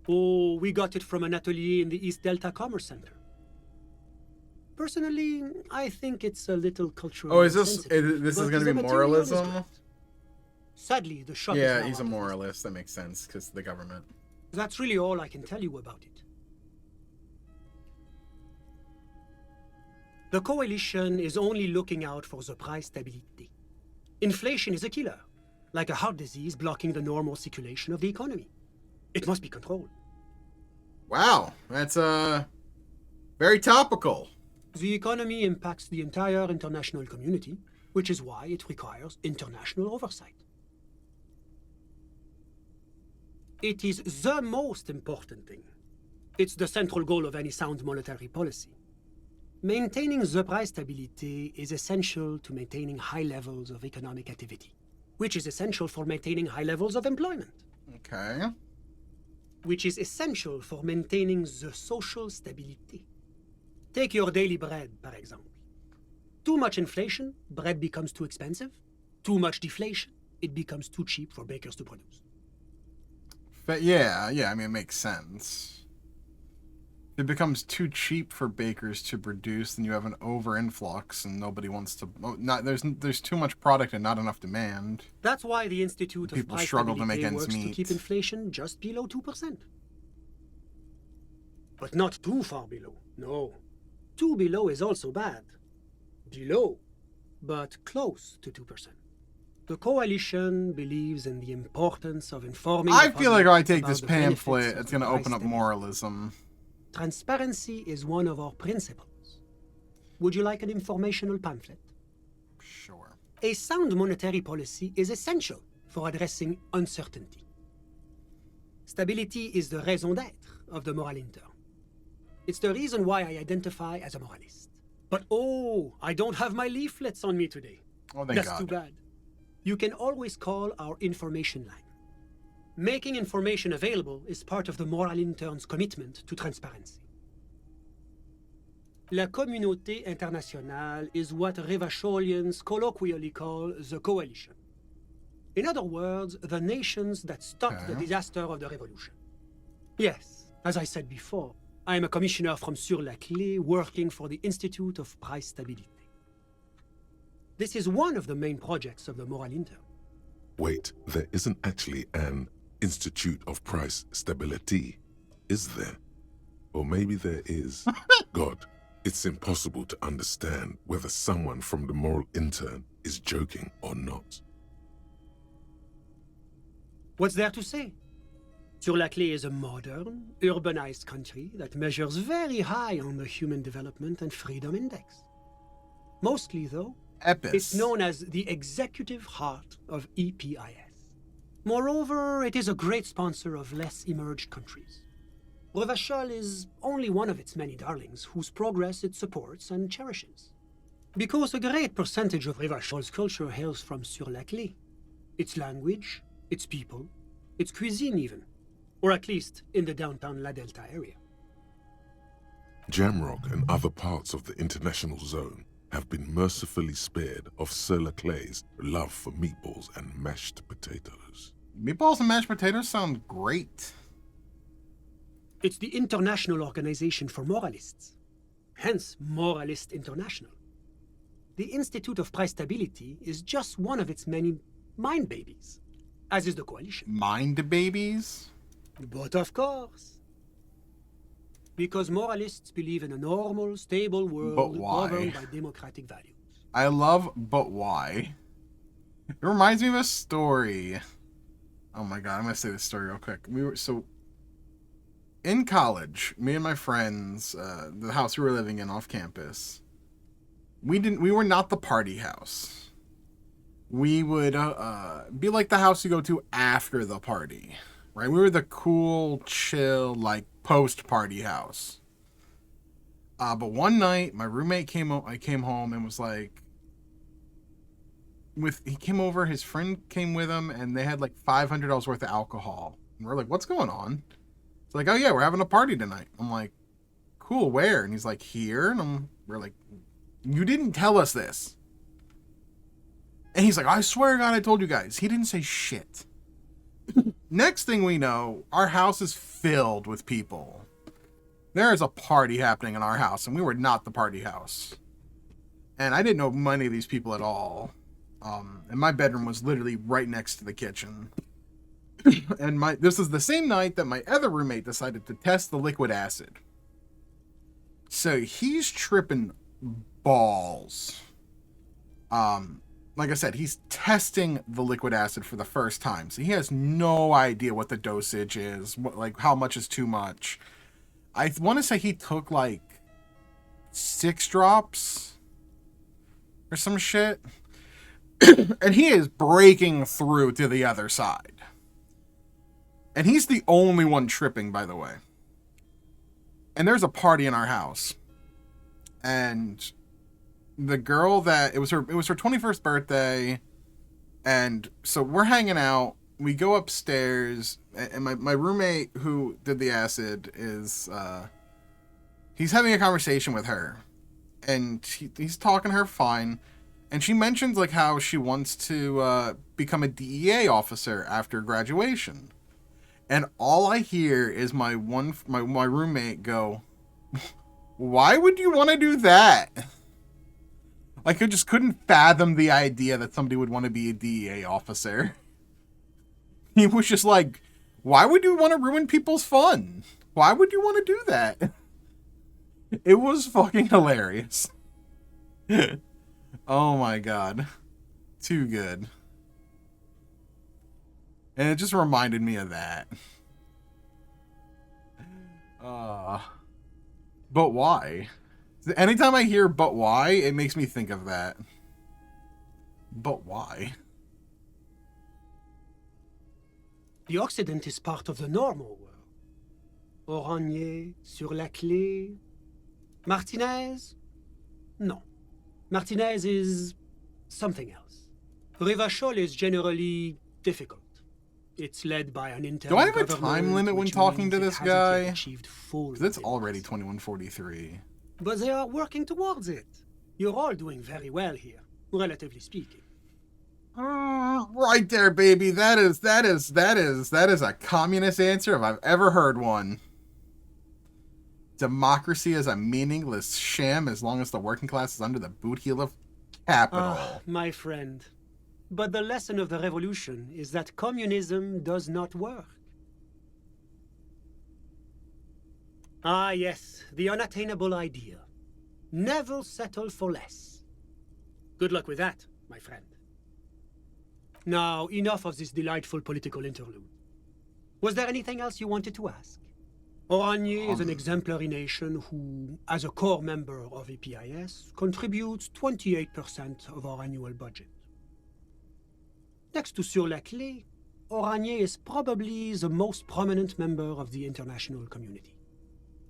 Oh, we got it from an atelier in the East Delta Commerce Center. Personally, I think it's a little cultural. Oh, is this going to be moralism? Sadly, the shop is Yeah, now he's a out of moralist. That makes sense because the government. business. That's really all I can tell you about it. The coalition is only looking out for the price stability. Inflation is a killer, like a heart disease blocking the normal circulation of the economy. It must be controlled. Wow, that's very topical. The economy impacts the entire international community, which is why it requires international oversight. It is the most important thing. It's the central goal of any sound monetary policy. Maintaining the price stability is essential to maintaining high levels of economic activity, which is essential for maintaining high levels of employment. Okay. Which is essential for maintaining the social stability. Take your daily bread, for example. Too much inflation, bread becomes too expensive. Too much deflation, it becomes too cheap for bakers to produce. But yeah, I mean, it makes sense. If it becomes too cheap for bakers to produce, then you have an over-influx, and nobody wants to... There's too much product and not enough demand. That's why the Institute of People Price struggle to Stability make ends works to meet. keep inflation just below 2%. But not too far below, no. Too below is also bad. Below, but close to 2%. The coalition believes in the importance of informing... I feel like if I take about this the benefits pamphlet, of it's going to price open up stability. moralism. Transparency is one of our principles. Would you like an informational pamphlet? Sure. A sound monetary policy is essential for addressing uncertainty. Stability is the raison d'être of the moral intern. It's the reason why I identify as a moralist. But oh, I don't have my leaflets on me today. Oh, thank That's God. too bad. You can always call our information line. Making information available is part of the moral intern's commitment to transparency. La communauté internationale is what Revacholians colloquially call the coalition. In other words, the nations that stopped the Okay. disaster of the revolution. Yes, as I said before, I am a commissioner from Sur-la-Clé working for the Institute of Price Stability. This is one of the main projects of the moral intern. Wait, there isn't actually an Institute of Price Stability, is there? Or maybe there is. God, it's impossible to understand whether someone from the moral intern is joking or not. What's there to say? Sur-la-Clé is a modern, urbanized country that measures very high on the Human Development and Freedom Index. Mostly, though, Epis. it's known as the executive heart of EPIS. Moreover, it is a great sponsor of less emerged countries. Revachol is only one of its many darlings whose progress it supports and cherishes. Because a great percentage of Revachol's culture hails from Sur-la-Clé. Its language, its people, its cuisine even. Or at least in the downtown La Delta area. Jamrock and other parts of the international zone have been mercifully spared of Sur-la-Clé's love for meatballs and mashed potatoes. Meatballs and mashed potatoes sound great. It's the International Organization for Moralists. Hence, Moralist International. The Institute of Price Stability is just one of its many mind babies, as is the coalition. Mind babies? But of course. Because moralists believe in a normal, stable world But why? governed by democratic values. I love, but why? It reminds me of a story. Oh my God, I'm gonna say this story real quick. In college, me and my friends, the house we were living in off campus, we were not the party house. We would be like the house you go to after the party, right? We were the cool, chill, like post-party house. But one night, my roommate came home and was like, he came over, his friend came with him, and they had like $500 worth of alcohol. And we're like, what's going on? It's like, oh yeah, we're having a party tonight. I'm like, cool, where? And he's like, here. And we're like, you didn't tell us this. And he's like, I swear to God, I told you guys. He didn't say shit. Next thing we know, our house is filled with people. There is a party happening in our house, and we were not the party house. And I didn't know many of these people at all. And my bedroom was literally right next to the kitchen. And this is the same night that my other roommate decided to test the liquid acid. So he's tripping balls. Like I said, he's testing the liquid acid for the first time. So he has no idea what the dosage is, how much is too much. I want to say he took like 6 drops or some shit. And he is breaking through to the other side. And he's the only one tripping, by the way. and there's a party in our house, and the girl that it was her 21st birthday, and so we're hanging out. We go upstairs, and my roommate who did the acid is he's having a conversation with her, and he's talking to her fine, and she mentions like how she wants to become a DEA officer after graduation, and all I hear is my roommate go, "Why would you want to do that?" Like, I just couldn't fathom the idea that somebody would want to be a DEA officer. He was just like, why would you want to ruin people's fun? Why would you want to do that? It was fucking hilarious. Oh my god. Too good. And it just reminded me of that. But why? Anytime I hear "but why," it makes me think of that. But why? The Occident is part of the normal world. Oranje, sur la clé. Martinez? No. Martinez is something else. Revachol is generally difficult. It's led by an Do I have a time limit when talking to this guy? Because it's already 21:43. But they are working towards it. You're all doing very well here, relatively speaking. Right there, baby. That is a communist answer if I've ever heard one. Democracy is a meaningless sham as long as the working class is under the boot heel of capital. My friend. But the lesson of the revolution is that communism does not work. Ah, yes, the unattainable idea. Never settle for less. Good luck with that, my friend. Now, enough of this delightful political interlude. Was there anything else you wanted to ask? Oranje is an exemplary nation who, as a core member of EPIS, contributes 28% of our annual budget. Next to Sur la Clé, Oranje is probably the most prominent member of the international community.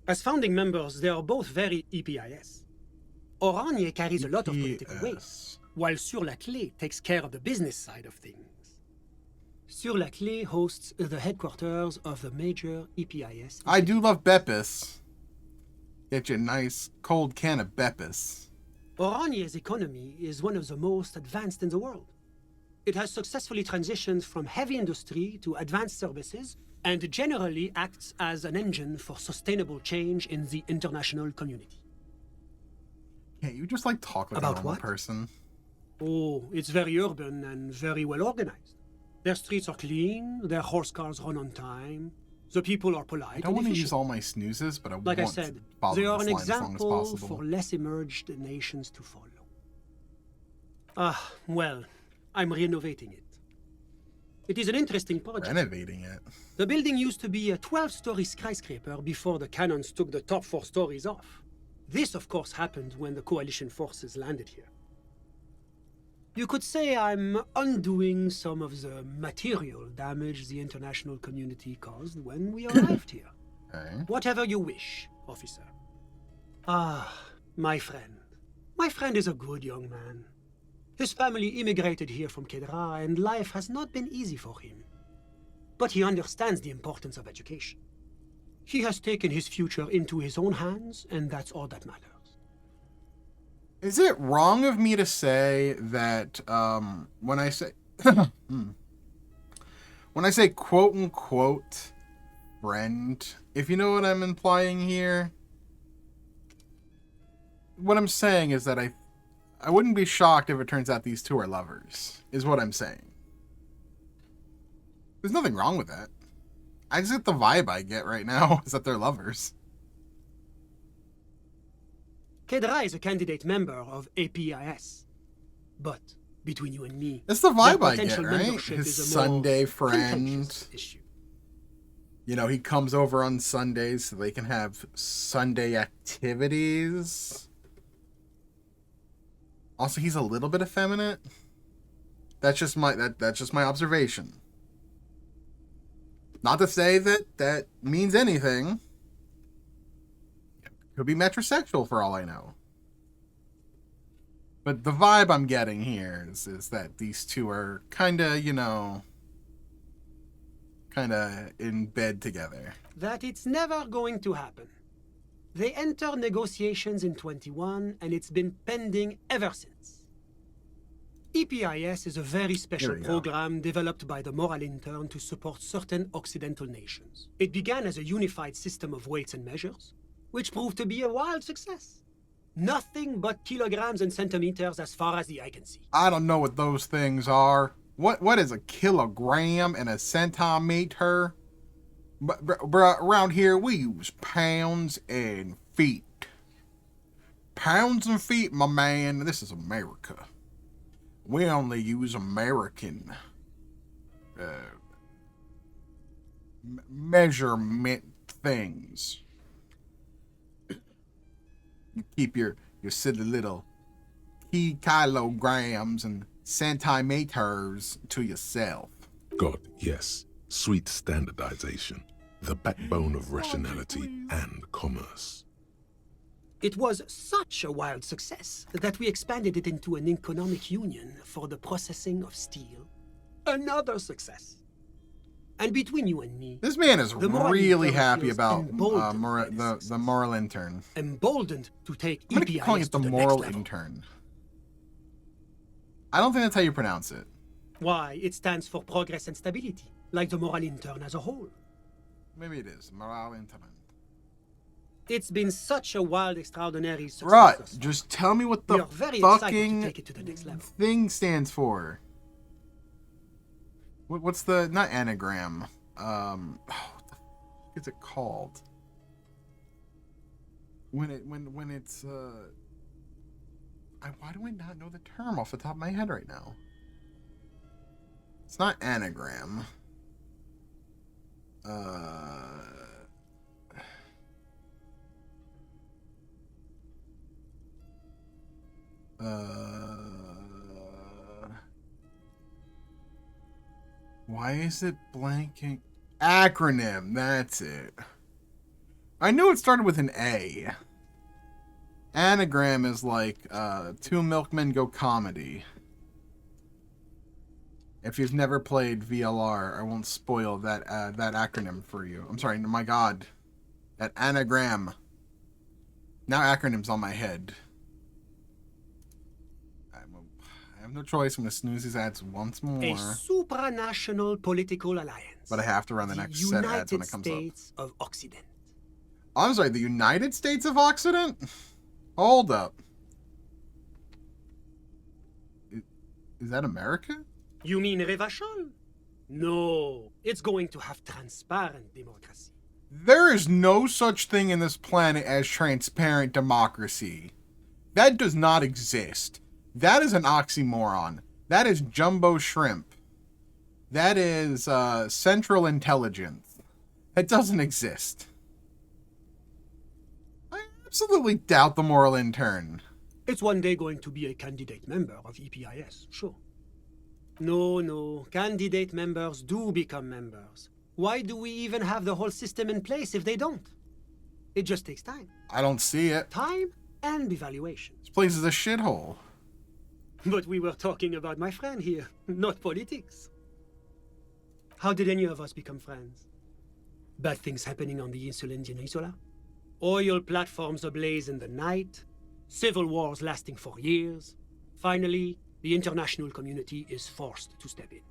As founding members, they are both very EPIS. Oranje carries a lot of political weight, while Sur la Clé takes care of the business side of things. Sur la Clé hosts the headquarters of the major EPIS. I do love Beppis. Get you a nice cold can of Beppis. Oranje's economy is one of the most advanced in the world. It has successfully transitioned from heavy industry to advanced services and generally acts as an engine for sustainable change in the international community. Can't you just like talk like a normal person? Oh, it's very urban and very well organized. Their streets are clean, their horse cars run on time, the people are polite. I don't want to use all my snoozes, but like I said, they are an example for less emerged nations to follow. Well, I'm renovating it. It is an interesting project. Renovating it? The building used to be a 12-story skyscraper before the cannons took the top 4 stories off. This, of course, happened when the coalition forces landed here. You could say I'm undoing some of the material damage the international community caused when we arrived here. Okay. Whatever you wish, officer. My friend. My friend is a good young man. His family immigrated here from Kedra, and life has not been easy for him. But he understands the importance of education. He has taken his future into his own hands, and that's all that matters. Is it wrong of me to say that when I say when I say quote unquote friend, if you know what I'm implying here, what I'm saying is that I wouldn't be shocked if it turns out these two are lovers, is what I'm saying. There's nothing wrong with that. I just get the vibe I get right now is that they're lovers. Kedra is a candidate member of APIS. But between you and me, it's the vibe I get, right? His Sunday friend. Issue. You know, he comes over on Sundays so they can have Sunday activities. Also, he's a little bit effeminate. That's just my that's just my observation. Not to say that that means anything. Could be metrosexual for all I know. But the vibe I'm getting here is that these two are kind of, you know, kind of in bed together. That it's never going to happen. They entered negotiations in 21, and it's been pending ever since. EPIS is a very special program developed by the Moral Intern to support certain Occidental nations. It began as a unified system of weights and measures, which proved to be a wild success. Nothing but kilograms and centimeters as far as the eye can see. I don't know what those things are. What is a kilogram and a centimeter? But around here, we use pounds and feet. Pounds and feet, my man. This is America. We only use American measurement things. You keep your silly little kilograms and centimeters to yourself. God, yes. Sweet standardization, the backbone of rationality and commerce. It was such a wild success that we expanded it into an economic union for the processing of steel. Another success. And between you and me, this man is really happy about the the moral intern. Emboldened to take I'm gonna keep calling it the moral intern. I don't think that's how you pronounce it. Why? It stands for progress and stability, like the Moral Intern as a whole. Maybe it is. Moral intern. It's been such a wild, extraordinary success. Right. Just tell me what the fucking to take it to the next level. thing stands for. What's the, not anagram. What the fuck is it called? When it's why do I not know the term off the top of my head right now? It's not anagram. Why is it blanking? Acronym, that's it. I knew it started with an A. Anagram is like, Two Milkmen Go Comedy. If you've never played VLR, I won't spoil that that acronym for you. I'm sorry, my god. That anagram. Now acronyms on my head. I have no choice. I'm going to snooze these ads once more. A supranational political alliance. But I have to run the next set of ads when it comes up. United States of Occident. I'm sorry, the United States of Occident? Hold up. Is that America? You mean Revachol? No, it's going to have transparent democracy. There is no such thing in this planet as transparent democracy. That does not exist. That is an oxymoron. That is jumbo shrimp. That is central intelligence. It doesn't exist. I absolutely doubt the moral intern. It's one day going to be a candidate member of EPIS, sure. No, candidate members do become members. Why do we even have the whole system in place if they don't? It just takes time. I don't see it. Time and evaluation. This place is a shithole. But we were talking about my friend here, not politics. How did any of us become friends? Bad things happening on the Insular Peninsula? Oil platforms ablaze in the night? Civil wars lasting for years? Finally, the international community is forced to step in.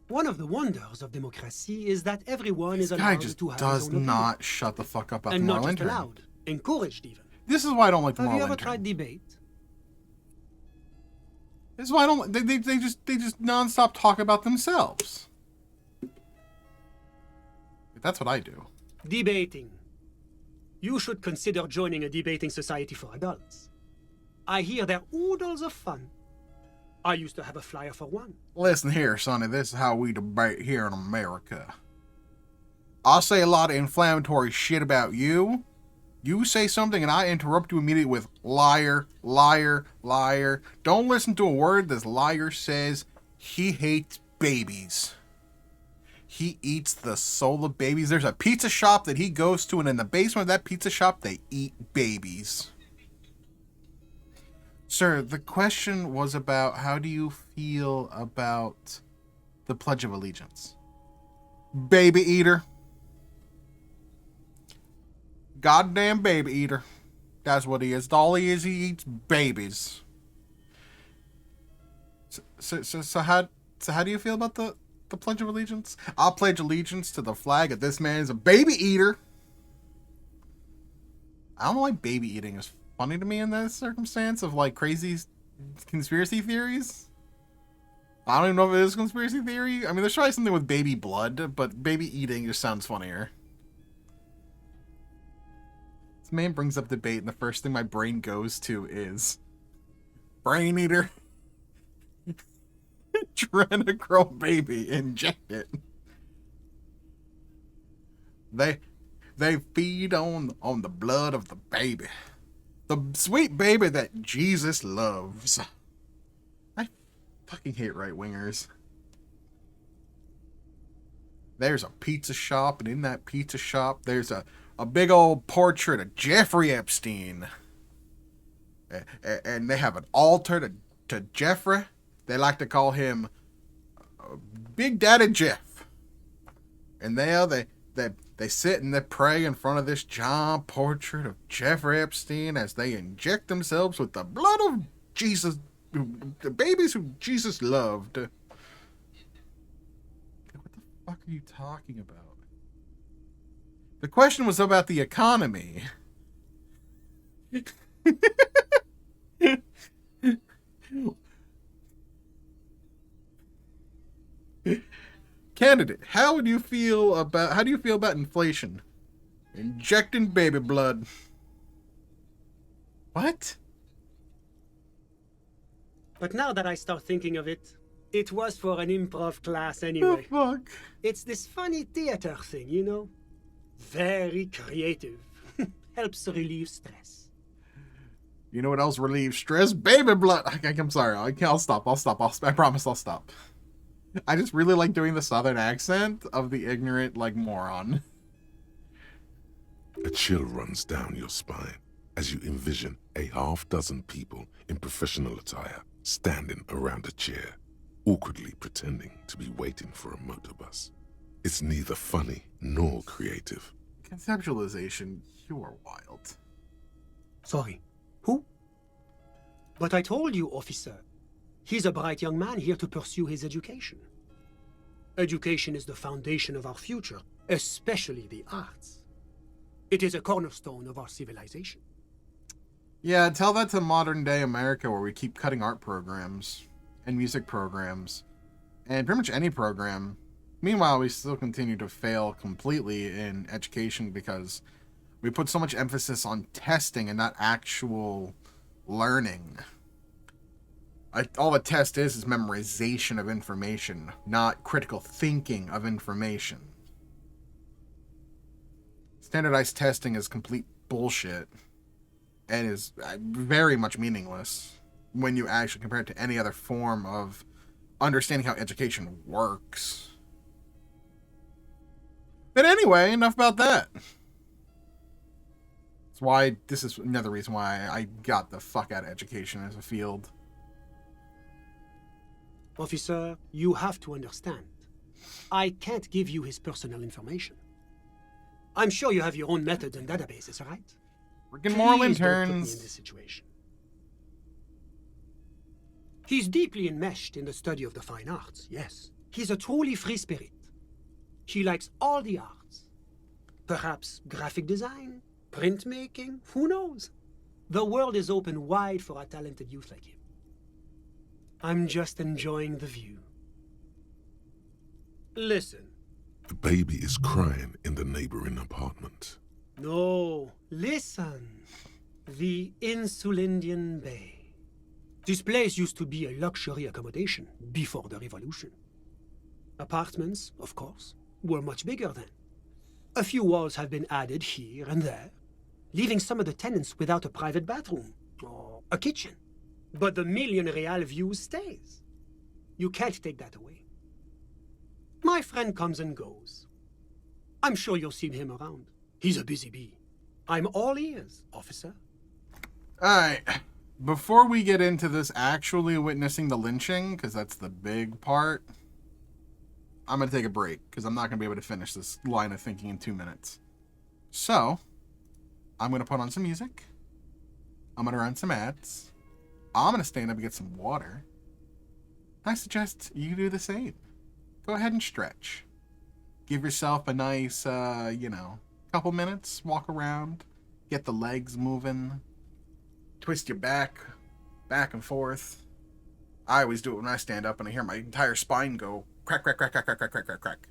One of the wonders of democracy is that everyone is allowed to have his own opinion. Does not shut the fuck up about the and moral not just intern. allowed, encouraged even. This is why I don't like the Have moral you ever intern. tried debate? This is why I don't. They just nonstop talk about themselves. That's what I do. Debating. You should consider joining a debating society for adults. I hear they're oodles of fun. I used to have a flyer for one. Listen here, Sonny. This is how we debate here in America. I'll say a lot of inflammatory shit about you. You say something and I interrupt you immediately with liar, liar, liar. Don't listen to a word this liar says. He hates babies. He eats the soul of babies. There's a pizza shop that he goes to, and in the basement of that pizza shop, they eat babies. Sir, the question was about how do you feel about the Pledge of Allegiance? Baby eater. Goddamn baby eater. That's what he is. All he is, he eats babies. So how do you feel about the Pledge of Allegiance? I'll pledge allegiance to the flag that this man is a baby eater. I don't know why baby eating is funny to me in this circumstance of like crazy conspiracy theories. I don't even know if it is a conspiracy theory. I mean, there's probably something with baby blood, but baby eating just sounds funnier. This man brings up debate, and the first thing my brain goes to is brain eater. Trying to grow a baby, inject it. They feed on the blood of the baby. The sweet baby that Jesus loves. I fucking hate right-wingers. There's a pizza shop, and in that pizza shop, there's a big old portrait of Jeffrey Epstein. And they have an altar to Jeffrey. They like to call him Big Daddy Jeff. And there they sit and they pray in front of this giant portrait of Jeffrey Epstein as they inject themselves with the blood of Jesus, the babies who Jesus loved. What the fuck are you talking about? The question was about the economy. Candidate, how do you feel about inflation? Injecting baby blood. What? But now that I start thinking of it, it was for an improv class anyway. The fuck? It's this funny theater thing, you know? Very creative. Helps relieve stress. You know what else relieves stress? Baby blood. I'm sorry. I'll stop. I promise I'll stop. I just really like doing the southern accent of the ignorant, like, moron. A chill runs down your spine as you envision a half-dozen people in professional attire standing around a chair, awkwardly pretending to be waiting for a motorbus. It's neither funny nor creative. Conceptualization, you are wild. Sorry. Who? But I told you, officer. He's a bright young man here to pursue his education. Education is the foundation of our future, especially the arts. It is a cornerstone of our civilization. Yeah, tell that to modern day America where we keep cutting art programs and music programs and pretty much any program. Meanwhile, we still continue to fail completely in education because we put so much emphasis on testing and not actual learning. All the test is memorization of information, not critical thinking of information. Standardized testing is complete bullshit and is very much meaningless when you actually compare it to any other form of understanding how education works. But anyway, enough about that. This is another reason why I got the fuck out of education as a field. Officer, you have to understand. I can't give you his personal information. I'm sure you have your own methods and databases, right? Freaking moral Please don't put me in interns. this situation. He's deeply enmeshed in the study of the fine arts, yes. He's a truly free spirit. He likes all the arts. Perhaps graphic design, printmaking, who knows? The world is open wide for a talented youth like him. I'm just enjoying the view. Listen. The baby is crying in the neighboring apartment. No, listen. The Insulindian Bay. This place used to be a luxury accommodation before the revolution. Apartments, of course, were much bigger then. A few walls have been added here and there, leaving some of the tenants without a private bathroom or a kitchen. But the million real view stays. You can't take that away. My friend comes and goes. I'm sure you'll see him around. He's a busy bee. I'm all ears, officer. Alright. Before we get into this actually witnessing the lynching, because that's the big part, I'm going to take a break, because I'm not going to be able to finish this line of thinking in 2 minutes. So, I'm going to put on some music. I'm going to run some ads. I'm going to stand up and get some water. I suggest you do the same. Go ahead and stretch. Give yourself a nice, couple minutes. Walk around. Get the legs moving. Twist your back and forth. I always do it when I stand up and I hear my entire spine go crack, crack, crack, crack, crack, crack, crack, crack, crack.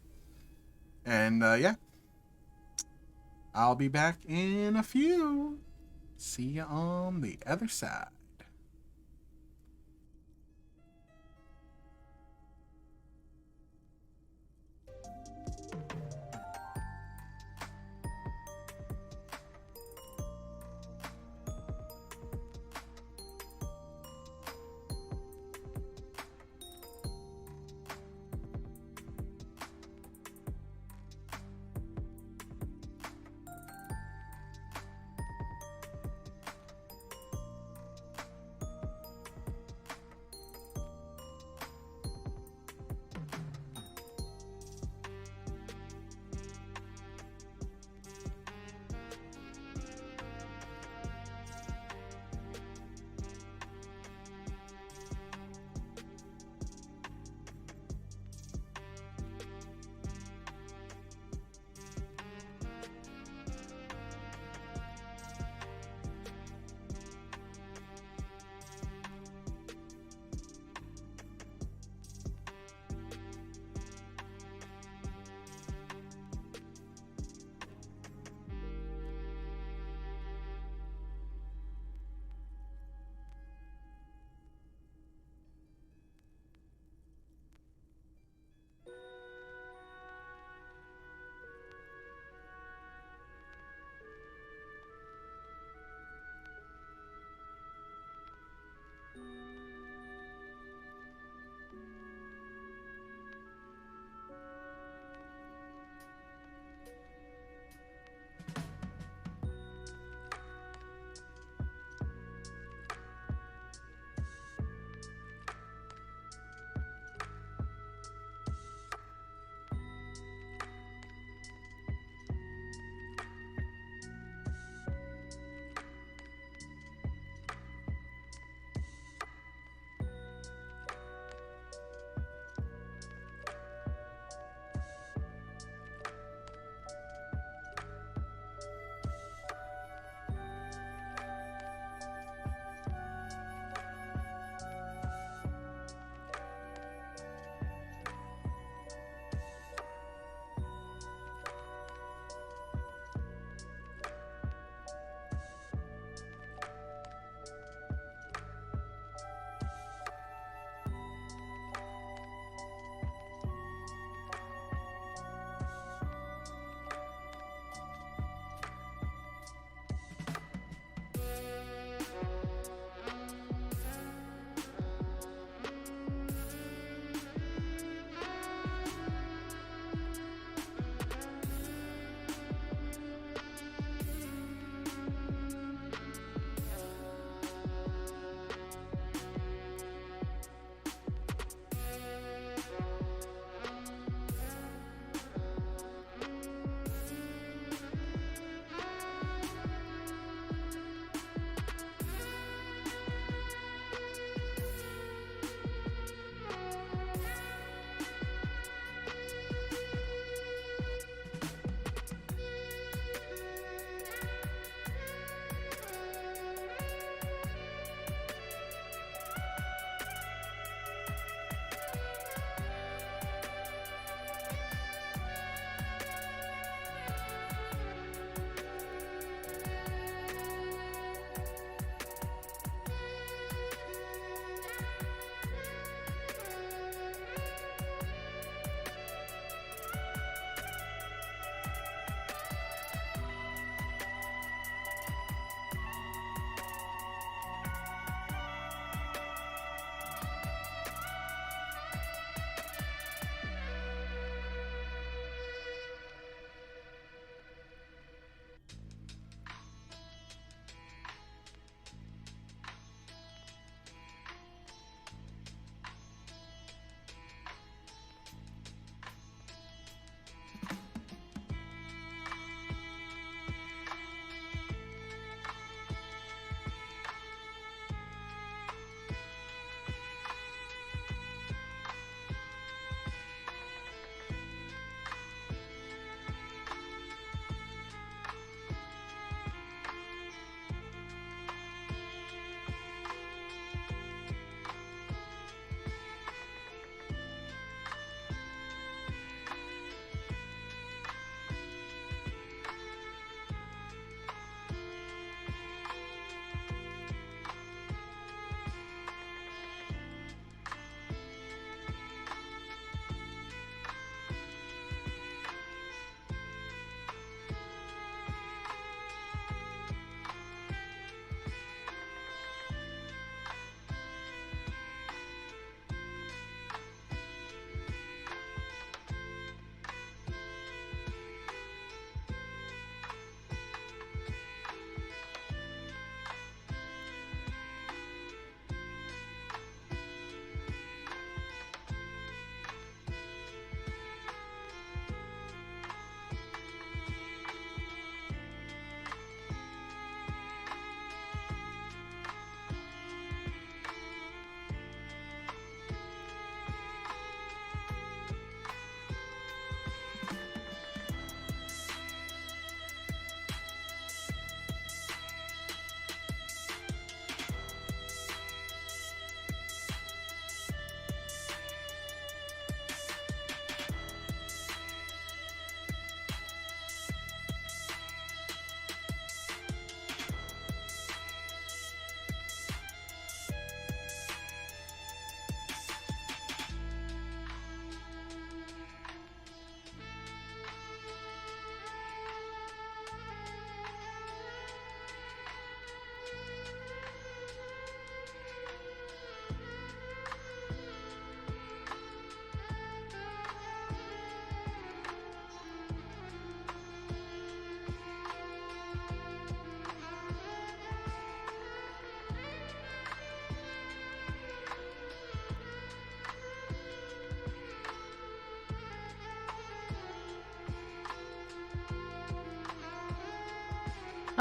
And, yeah. I'll be back in a few. See you on the other side.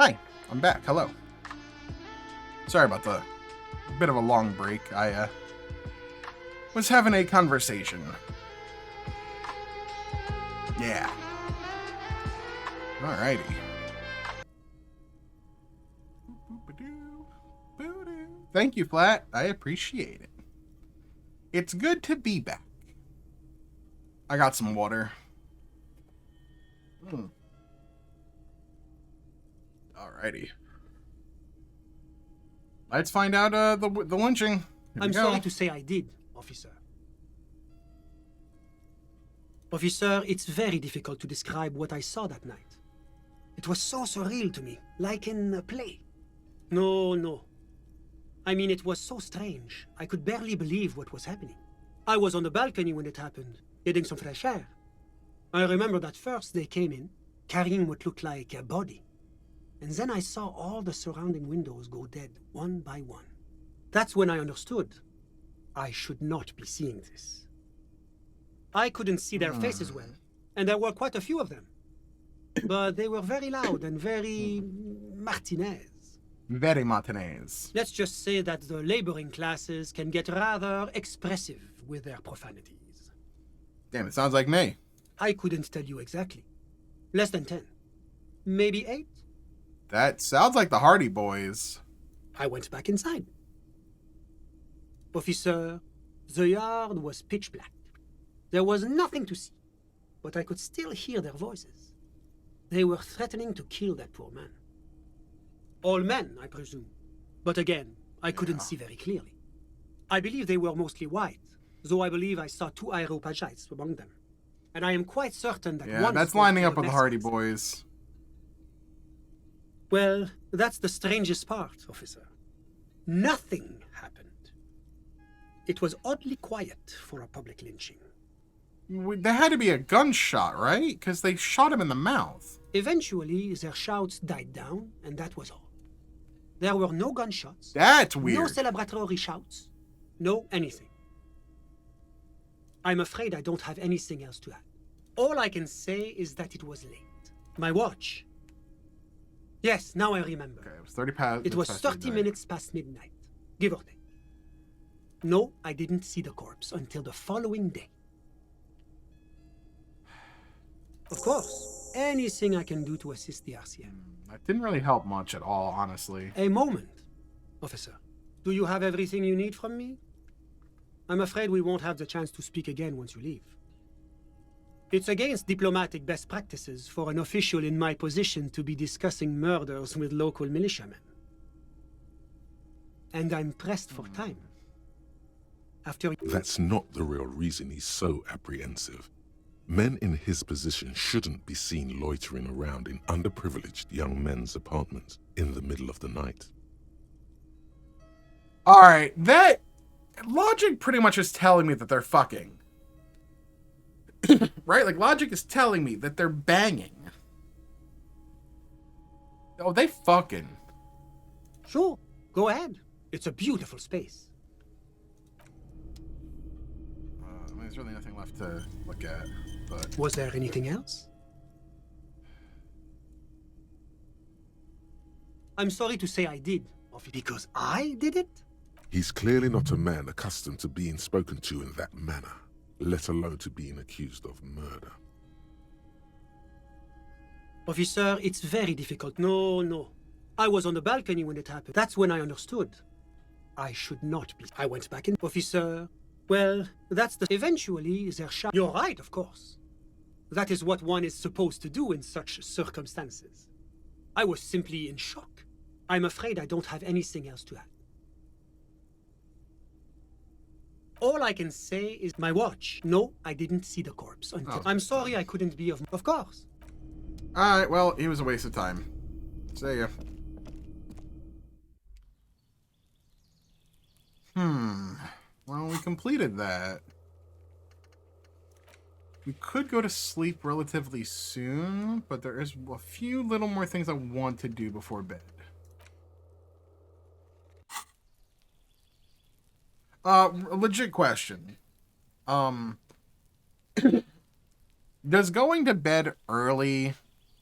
Hi, I'm back. Hello. Sorry about the bit of a long break. I was having a conversation. Yeah. Alrighty. Thank you, Flat. I appreciate it. It's good to be back. I got some water. Alrighty. Let's find out the lynching. Here I'm we go. sorry to say I did, officer. Officer, it's very difficult to describe what I saw that night. It was so surreal to me, like in a play. No. I mean, it was so strange. I could barely believe what was happening. I was on the balcony when it happened, getting some fresh air. I remember that first they came in, carrying what looked like a body. And then I saw all the surrounding windows go dead, one by one. That's when I understood. I should not be seeing this. I couldn't see their faces well, and there were quite a few of them. But they were very loud and very Martinez. Very Martinez. Let's just say that the laboring classes can get rather expressive with their profanities. Damn, it sounds like me. I couldn't tell you exactly. Less than 10. Maybe 8? That sounds like the Hardy Boys. I went back inside. Officer, the yard was pitch black. There was nothing to see, but I could still hear their voices. They were threatening to kill that poor man. All men, I presume. But again, I couldn't see very clearly. I believe they were mostly white, though I believe I saw 2 Areopagites among them. And I am quite certain that Yeah, one that's spoke lining to up with the Hardy Mexicans. Boys. Well, that's the strangest part, officer. Nothing happened. It was oddly quiet for a public lynching. There had to be a gunshot, right? Because they shot him in the mouth. Eventually, their shouts died down, and that was all. There were no gunshots, That's no weird. celebratory shouts, no anything. I'm afraid I don't have anything else to add. All I can say is that it was late. My watch. Yes, now I remember. Okay, it was 30 past. It was past 30 midnight. minutes past midnight, give or take. No, I didn't see the corpse until the following day. Of course, anything I can do to assist the RCM. That didn't really help much at all, honestly. A moment, officer. Do you have everything you need from me? I'm afraid we won't have the chance to speak again once you leave. It's against diplomatic best practices for an official in my position to be discussing murders with local militiamen. And I'm pressed for time. After That's not the real reason he's so apprehensive. Men in his position shouldn't be seen loitering around in underprivileged young men's apartments in the middle of the night. Alright, that logic pretty much is telling me that they're fucking. Right? Like, logic is telling me that they're banging. Oh, they fucking. Sure, go ahead. It's a beautiful space. I mean, there's really nothing left to look at, but... Was there anything else? I'm sorry to say I did. Because I did it? He's clearly not a man accustomed to being spoken to in that manner, let alone to being accused of murder. Officer, it's very difficult. No. I was on the balcony when it happened. That's when I understood. I should not be. I went back in. Officer, well, that's the... Eventually, their shot... You're right, of course. That is what one is supposed to do in such circumstances. I was simply in shock. I'm afraid I don't have anything else to add. All I can say is my watch. No, I didn't see the corpse until... Oh. I'm sorry I couldn't be of... Of course. Alright, well, he was a waste of time. See ya. Well, we completed that. We could go to sleep relatively soon, but there is a few little more things I want to do before bed. Legit question. Does going to bed early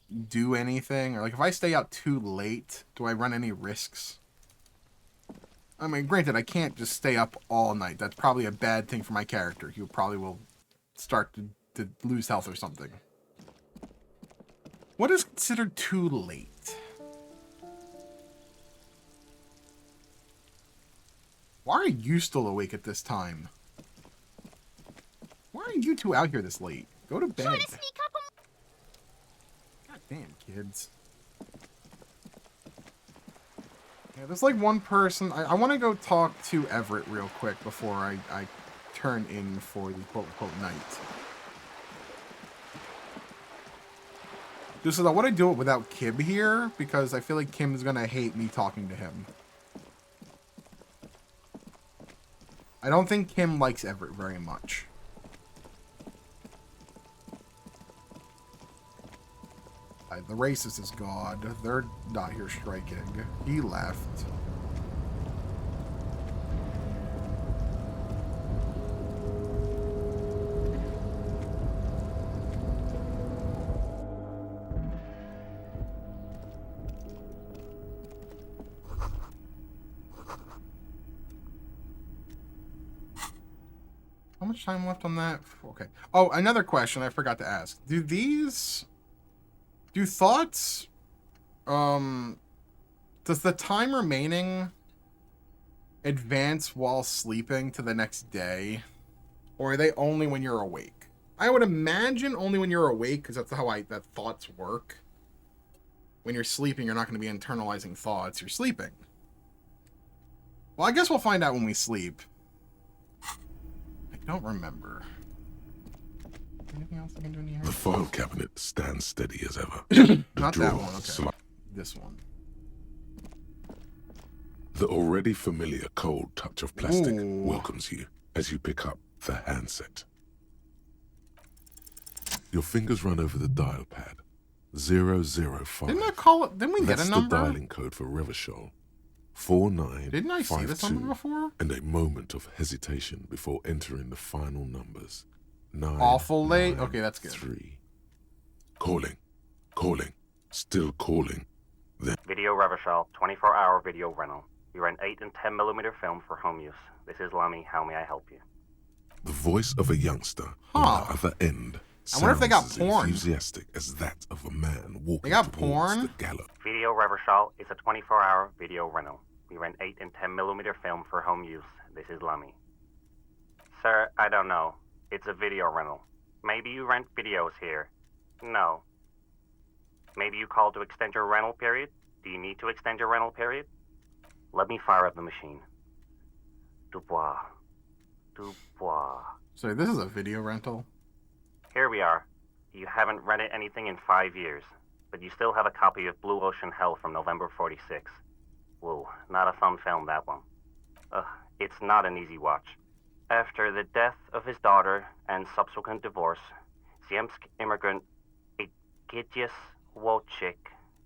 do anything, or like if I stay out too late, do I run any risks? I mean, granted, I can't just stay up all night. That's probably a bad thing for my character. He probably will start to lose health or something. What is considered too late? Why are you still awake at this time? Why are you two out here this late? Go to bed. God damn, kids. Yeah, there's like one person. I want to go talk to Everett real quick before I turn in for the quote-unquote night. Just so I want to do it without Kim here, because I feel like Kim is going to hate me talking to him. I don't think Kim likes Everett very much. The racist is God. They're not here striking. He left. How much time left on that? Okay. Oh, another question I forgot to ask. Do thoughts, does the time remaining advance while sleeping to the next day? Or are they only when you're awake? I would imagine only when you're awake, because that's how that thoughts work. When you're sleeping, you're not going to be internalizing thoughts. You're sleeping. Well, I guess we'll find out when we sleep. I don't remember. Anything else I can do in here? The file cabinet stands steady as ever. Not that one, okay. This one. The already familiar cold touch of plastic Ooh. welcomes you as you pick up the handset. Your fingers run over the dial pad. 005. Didn't I call it? Didn't we get That's a number? the dialing code for Revachol. 4952. Didn't I see this number before? And a moment of hesitation before entering the final numbers. 9, Awful late? 9, Okay, that's good. 3. Calling. Still calling. Then Video Revachol, 24-hour video rental. We rent 8 and 10mm film for home use. This is Lummy. How may I help you? the voice of a youngster on the other end I wonder if they got sounds as porn. enthusiastic as that of a man walking They got towards porn? the gallows. Video Revachol is a 24-hour video rental. We rent 8 and 10mm film for home use. This is Lummy. Sir, I don't know. It's a video rental. Maybe you rent videos here. No. Maybe you called to extend your rental period? Do you need to extend your rental period? Let me fire up the machine. Dubois. So this is a video rental? Here we are. You haven't rented anything in 5 years, but you still have a copy of Blue Ocean Hell from November '46. Whoa, not a fun film, that one. It's not an easy watch. After the death of his daughter and subsequent divorce, Ziemsk immigrant Egidius Wojcik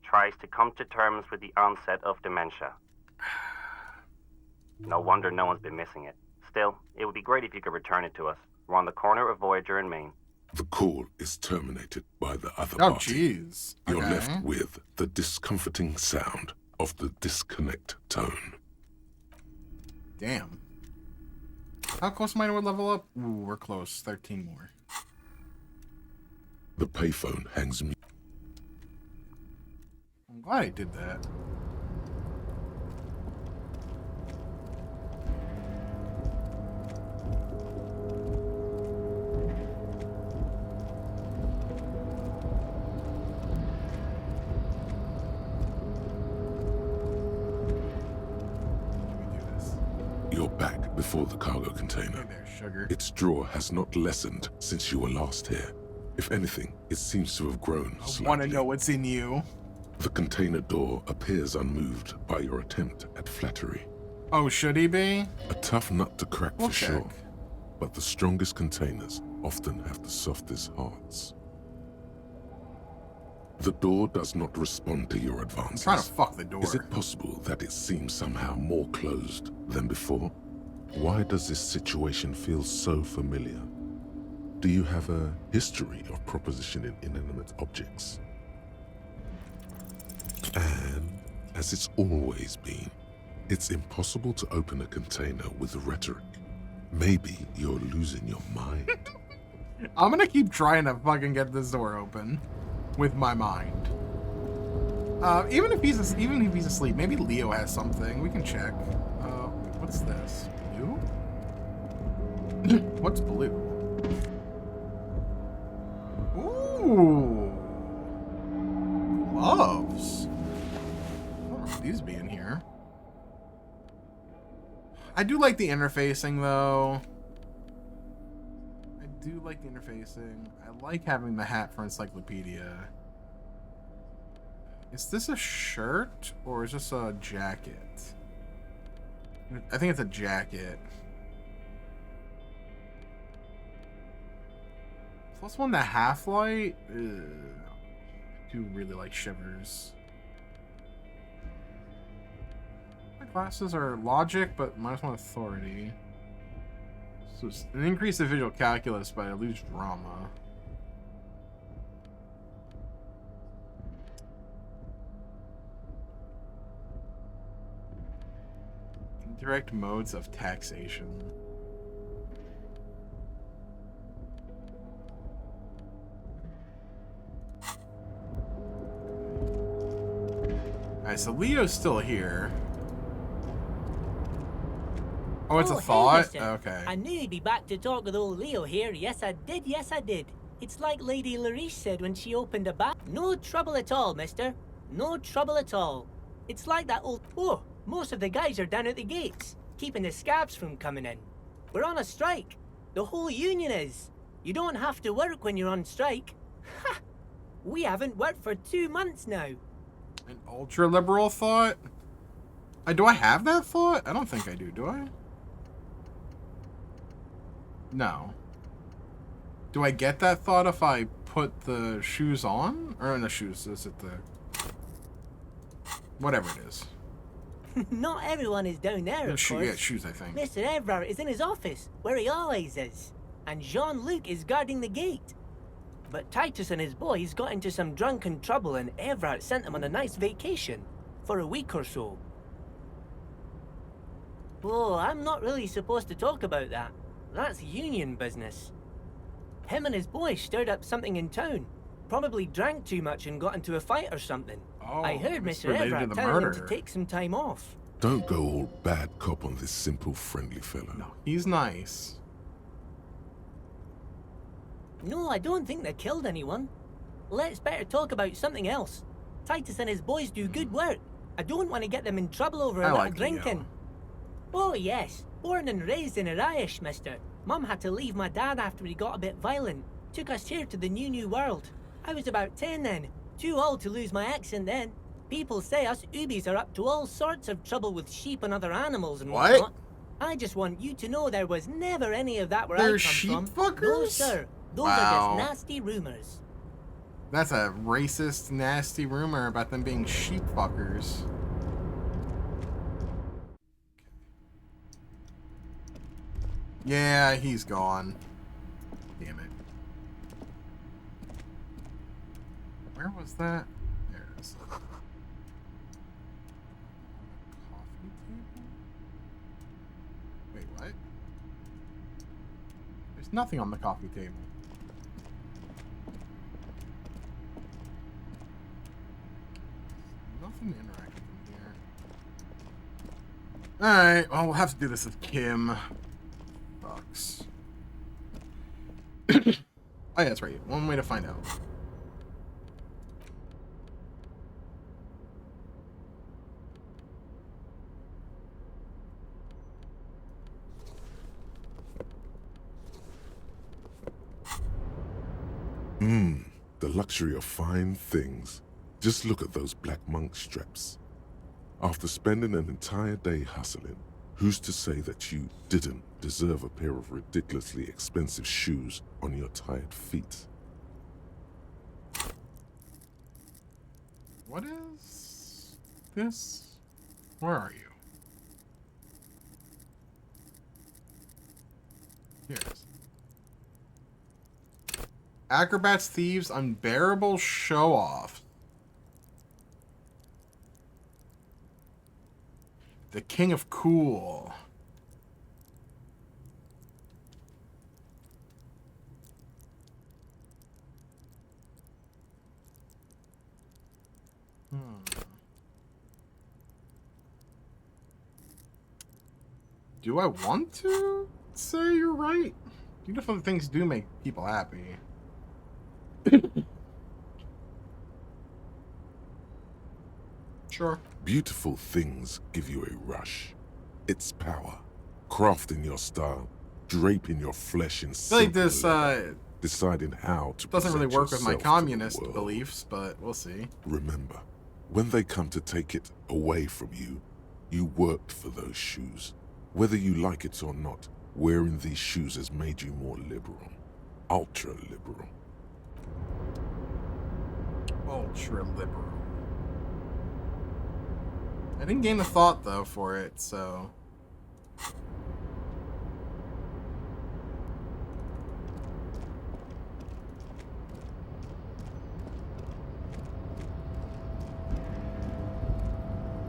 tries to come to terms with the onset of dementia. No wonder no one's been missing it. Still, it would be great if you could return it to us. We're on the corner of Voyager and Main. The call is terminated by the other Oh, party. jeez. You're Okay. left with the discomforting sound of the disconnect tone. Damn. How close am I to a level up? Ooh, we're close. 13 more. The payphone hangs mute. I'm glad I did that. You're back before the cargo Hey container. there, sugar. Its draw has not lessened since you were last here. If anything, it seems to have grown I slightly. want to know what's in you. The container door appears unmoved by your attempt at flattery. Oh, should he be? A tough nut to crack We'll for check. sure, but the strongest containers often have the softest hearts. The door does not respond to your I'm advances. trying to fuck the door. Is it possible that it seems somehow more closed than before? Why does this situation feel so familiar? Do you have a history of propositioning inanimate objects? And, as it's always been, it's impossible to open a container with rhetoric. Maybe you're losing your mind. I'm gonna keep trying to fucking get this door open with my mind. Even if he's asleep, maybe Leo has something. We can check. What's this? Blue? What's blue? Ooh. Gloves. I don't remember these being here. I do like the interfacing, though. I do like the interfacing. I like having the hat for encyclopedia. Is this a shirt or is this a jacket? I think it's a jacket. Plus one, the half-light. I do really like shivers. My classes are logic, but -1 authority. So it's an increase in visual calculus, but I lose drama. Indirect modes of taxation. Alright, so Leo's still here. Oh, it's a thought? Hey, mister. Okay. I knew you'd be back to talk with old Leo here. Yes, I did. Yes, I did. It's like Lady Larice said when she opened a bag. No trouble at all, mister. No trouble at all. It's like that old... Oh, most of the guys are down at the gates, keeping the scabs from coming in. We're on a strike. The whole union is. You don't have to work when you're on strike. Ha! We haven't worked for 2 months now. An ultra-liberal thought? Do I have that thought? I don't think I do I? No. Do I get that thought if I put the shoes on? Or the shoes, is it the... Whatever it is. Not everyone is down there, of course. Yeah, shoes, I think. Mr. Evrard is in his office, where he always is. And Jean-Luc is guarding the gate. But Titus and his boys got into some drunken trouble and Evrard sent them on a nice vacation. For a week or so. Oh, I'm not really supposed to talk about that. That's union business. Him and his boys stirred up something in town. Probably drank too much and got into a fight or something. Oh, I heard it's Mr. related to Evrard the telling him murder. to take some time off. Don't go all bad cop on this simple, friendly fellow. No, he's nice. No, I don't think they killed anyone. Let's better talk about something else. Titus and his boys do good work. I don't want to get them in trouble over a little like drinking. Leo. Oh yes, born and raised in Arish, mister. Mum had to leave my dad after he got a bit violent. Took us here to the new world. I was about 10 then. Too old to lose my accent then. People say us Ubis are up to all sorts of trouble with sheep and other animals and What? whatnot. I just want you to know there was never any of that where They're I come sheep from. fuckers? No sir, those are Wow. just nasty rumors. That's a racist, nasty rumor about them being sheep fuckers. Yeah, he's gone. Damn it. Where was that? There it is. Coffee table? Wait, what? There's nothing on the coffee table. Nothing interactive in here. Alright, well, we'll have to do this with Kim. Fucks. Oh, yeah, that's right. One way to find out. The luxury of fine things. Just look at those black monk straps. After spending an entire day hustling, who's to say that you didn't deserve a pair of ridiculously expensive shoes on your tired feet? What is this? Where are you? Here it is. Acrobats, thieves, unbearable show-off. The king of cool. Do I want to say you're right? Beautiful things do make people happy. Sure. Beautiful things give you a rush. Its power, crafting your style, draping your flesh in I feel like silken this leather, deciding how to doesn't really present work with my yourself to the communist world. beliefs, but we'll see. Remember, when they come to take it away from you, you worked for those shoes. Whether you like it or not, wearing these shoes has made you more liberal. Ultra liberal. Ultra liberal. I didn't gain the thought though for it, so.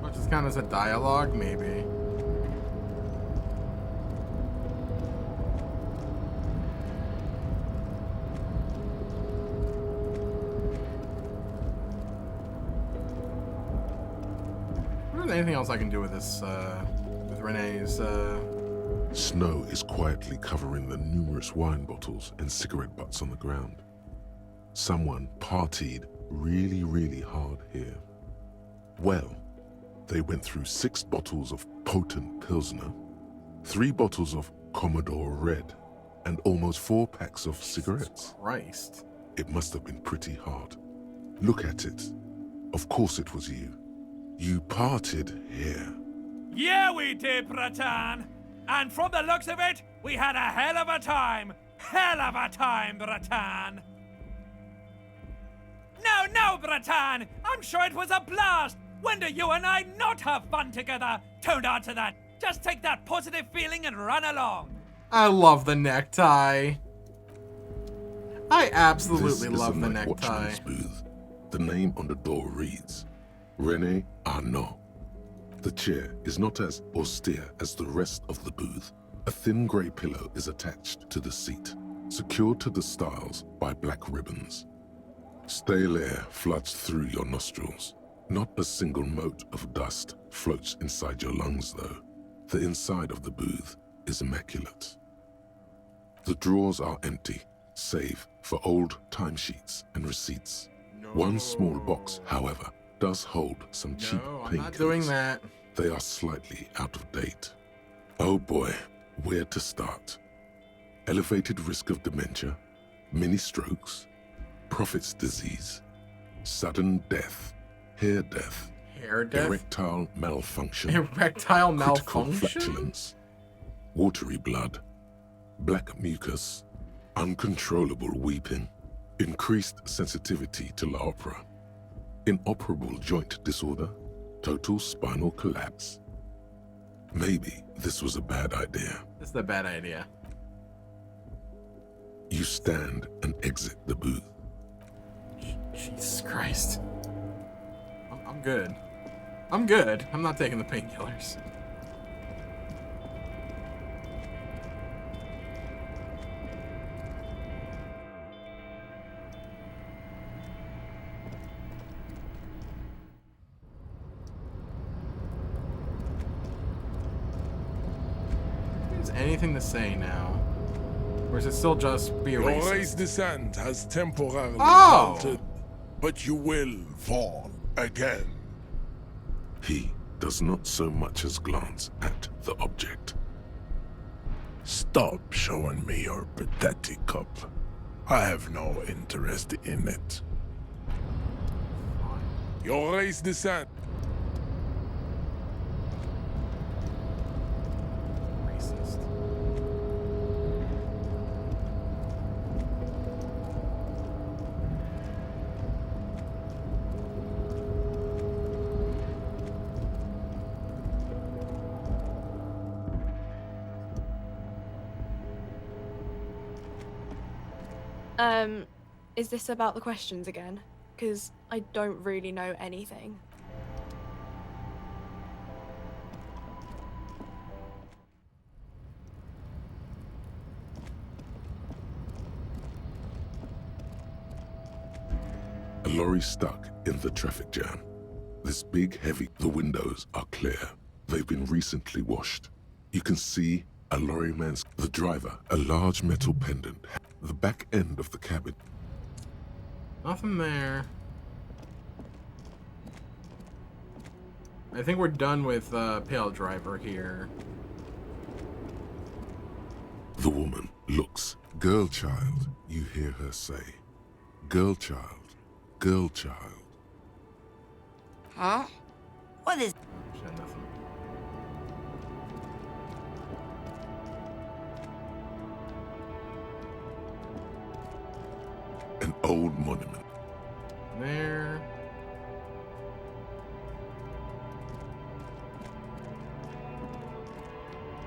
Which is kind of as a dialogue, maybe. Anything else I can do with this, with Renee's, Snow is quietly covering the numerous wine bottles and cigarette butts on the ground. Someone partied really, really hard here. Well, they went through 6 bottles of potent Pilsner, 3 bottles of Commodore Red, and almost 4 packs of cigarettes. Christ. It must have been pretty hard. Look at it. Of course it was you. You parted here. Yeah, we did, Bratan. And from the looks of it, we had a hell of a time. Hell of a time, Bratan. No, Bratan. I'm sure it was a blast. When do you and I not have fun together? Don't answer that. Just take that positive feeling and run along. I love the necktie. I absolutely This is love the the night necktie. watchman's booth. The name on the door reads, René Arnaud. The chair is not as austere as the rest of the booth. A thin grey pillow is attached to the seat, secured to the stiles by black ribbons. Stale air floods through your nostrils. Not a single mote of dust floats inside your lungs, though. The inside of the booth is immaculate. The drawers are empty, save for old timesheets and receipts. One small box, however, does hold some cheap No, I'm not doing painkillers. that. They are slightly out of date. Oh boy, where to start? Elevated risk of dementia, mini strokes, prophet's disease, sudden death, hair death, Hair death? erectile malfunction, Erectile critical malfunction? flatulence, watery blood, black mucus, uncontrollable weeping, increased sensitivity to La Opera, inoperable joint disorder, total spinal collapse. Maybe this was a bad idea. This is a bad idea. You stand and exit the booth. Jesus Christ. I'm good. I'm good. I'm not taking the painkillers. Is anything to say now? Or is it still just be Your racist? race descent has temporarily Oh! halted, but you will fall again. He does not so much as glance at the object. Stop showing me your pathetic cup. I have no interest in it. Your race descent. Racist. Is this about the questions again? Because I don't really know anything. lorry stuck in the traffic jam. This big, heavy, the windows are clear. They've been recently washed. You can see a lorryman's, the driver, a large metal pendant, the back end of the cabin. Nothing there. I think we're done with Pale Driver here. The woman looks. Girl child, you hear her say. Girl child, girl child. Huh? What is... Shit, nothing. An old monument. There.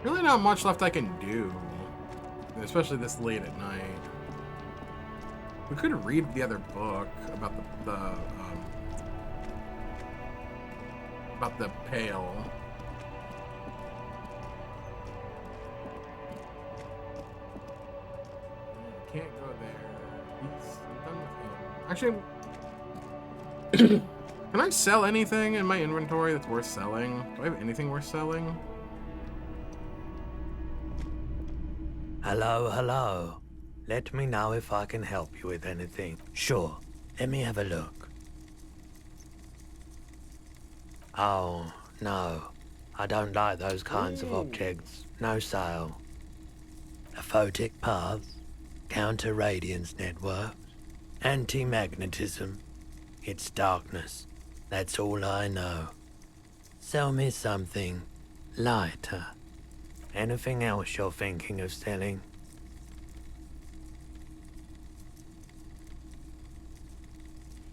Really not much left I can do. Especially this late at night. We could read the other book about the Pale. Can't go there. I'm done with him. Actually, can I sell anything in my inventory that's worth selling? Do I have anything worth selling? Hello, hello. Let me know if I can help you with anything. Sure. Let me have a look. Oh, no. I don't like those kinds of objects. No sale. Aphotic paths, counter-radiance networks, anti-magnetism. It's darkness. That's all I know. Sell me something lighter. Anything else you're thinking of selling?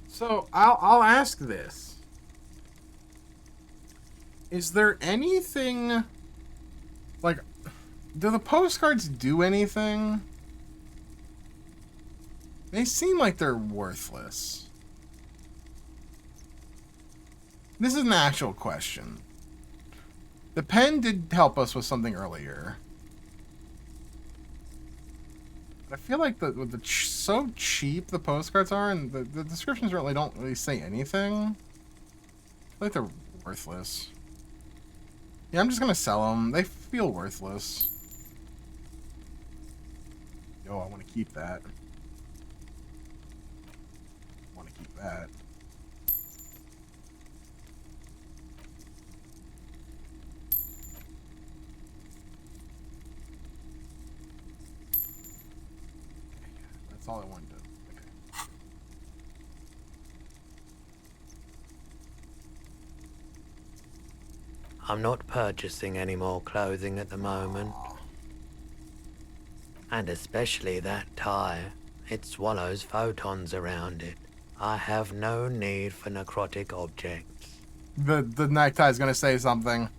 So I'll ask this. Is there anything like, do the postcards do anything? They seem like they're worthless. This is an actual question. The pen did help us with something earlier. I feel like so cheap the postcards are, and the descriptions really don't really say anything. I feel like they're worthless. Yeah, I'm just gonna sell them. They feel worthless. Yo, I want to keep that. I want to keep that. That's all I wanted to. Okay. I'm not purchasing any more clothing at the moment. And especially that tie. It swallows photons around it. I have no need for necrotic objects. The necktie is gonna say something.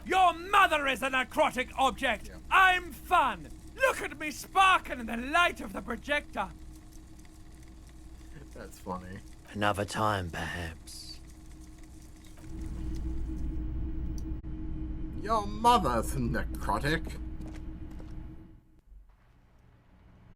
Your mother is a necrotic object. Yeah. I'm fun. Look at me sparkle in the light of the projector. That's funny. Another time, perhaps. Your mother's necrotic.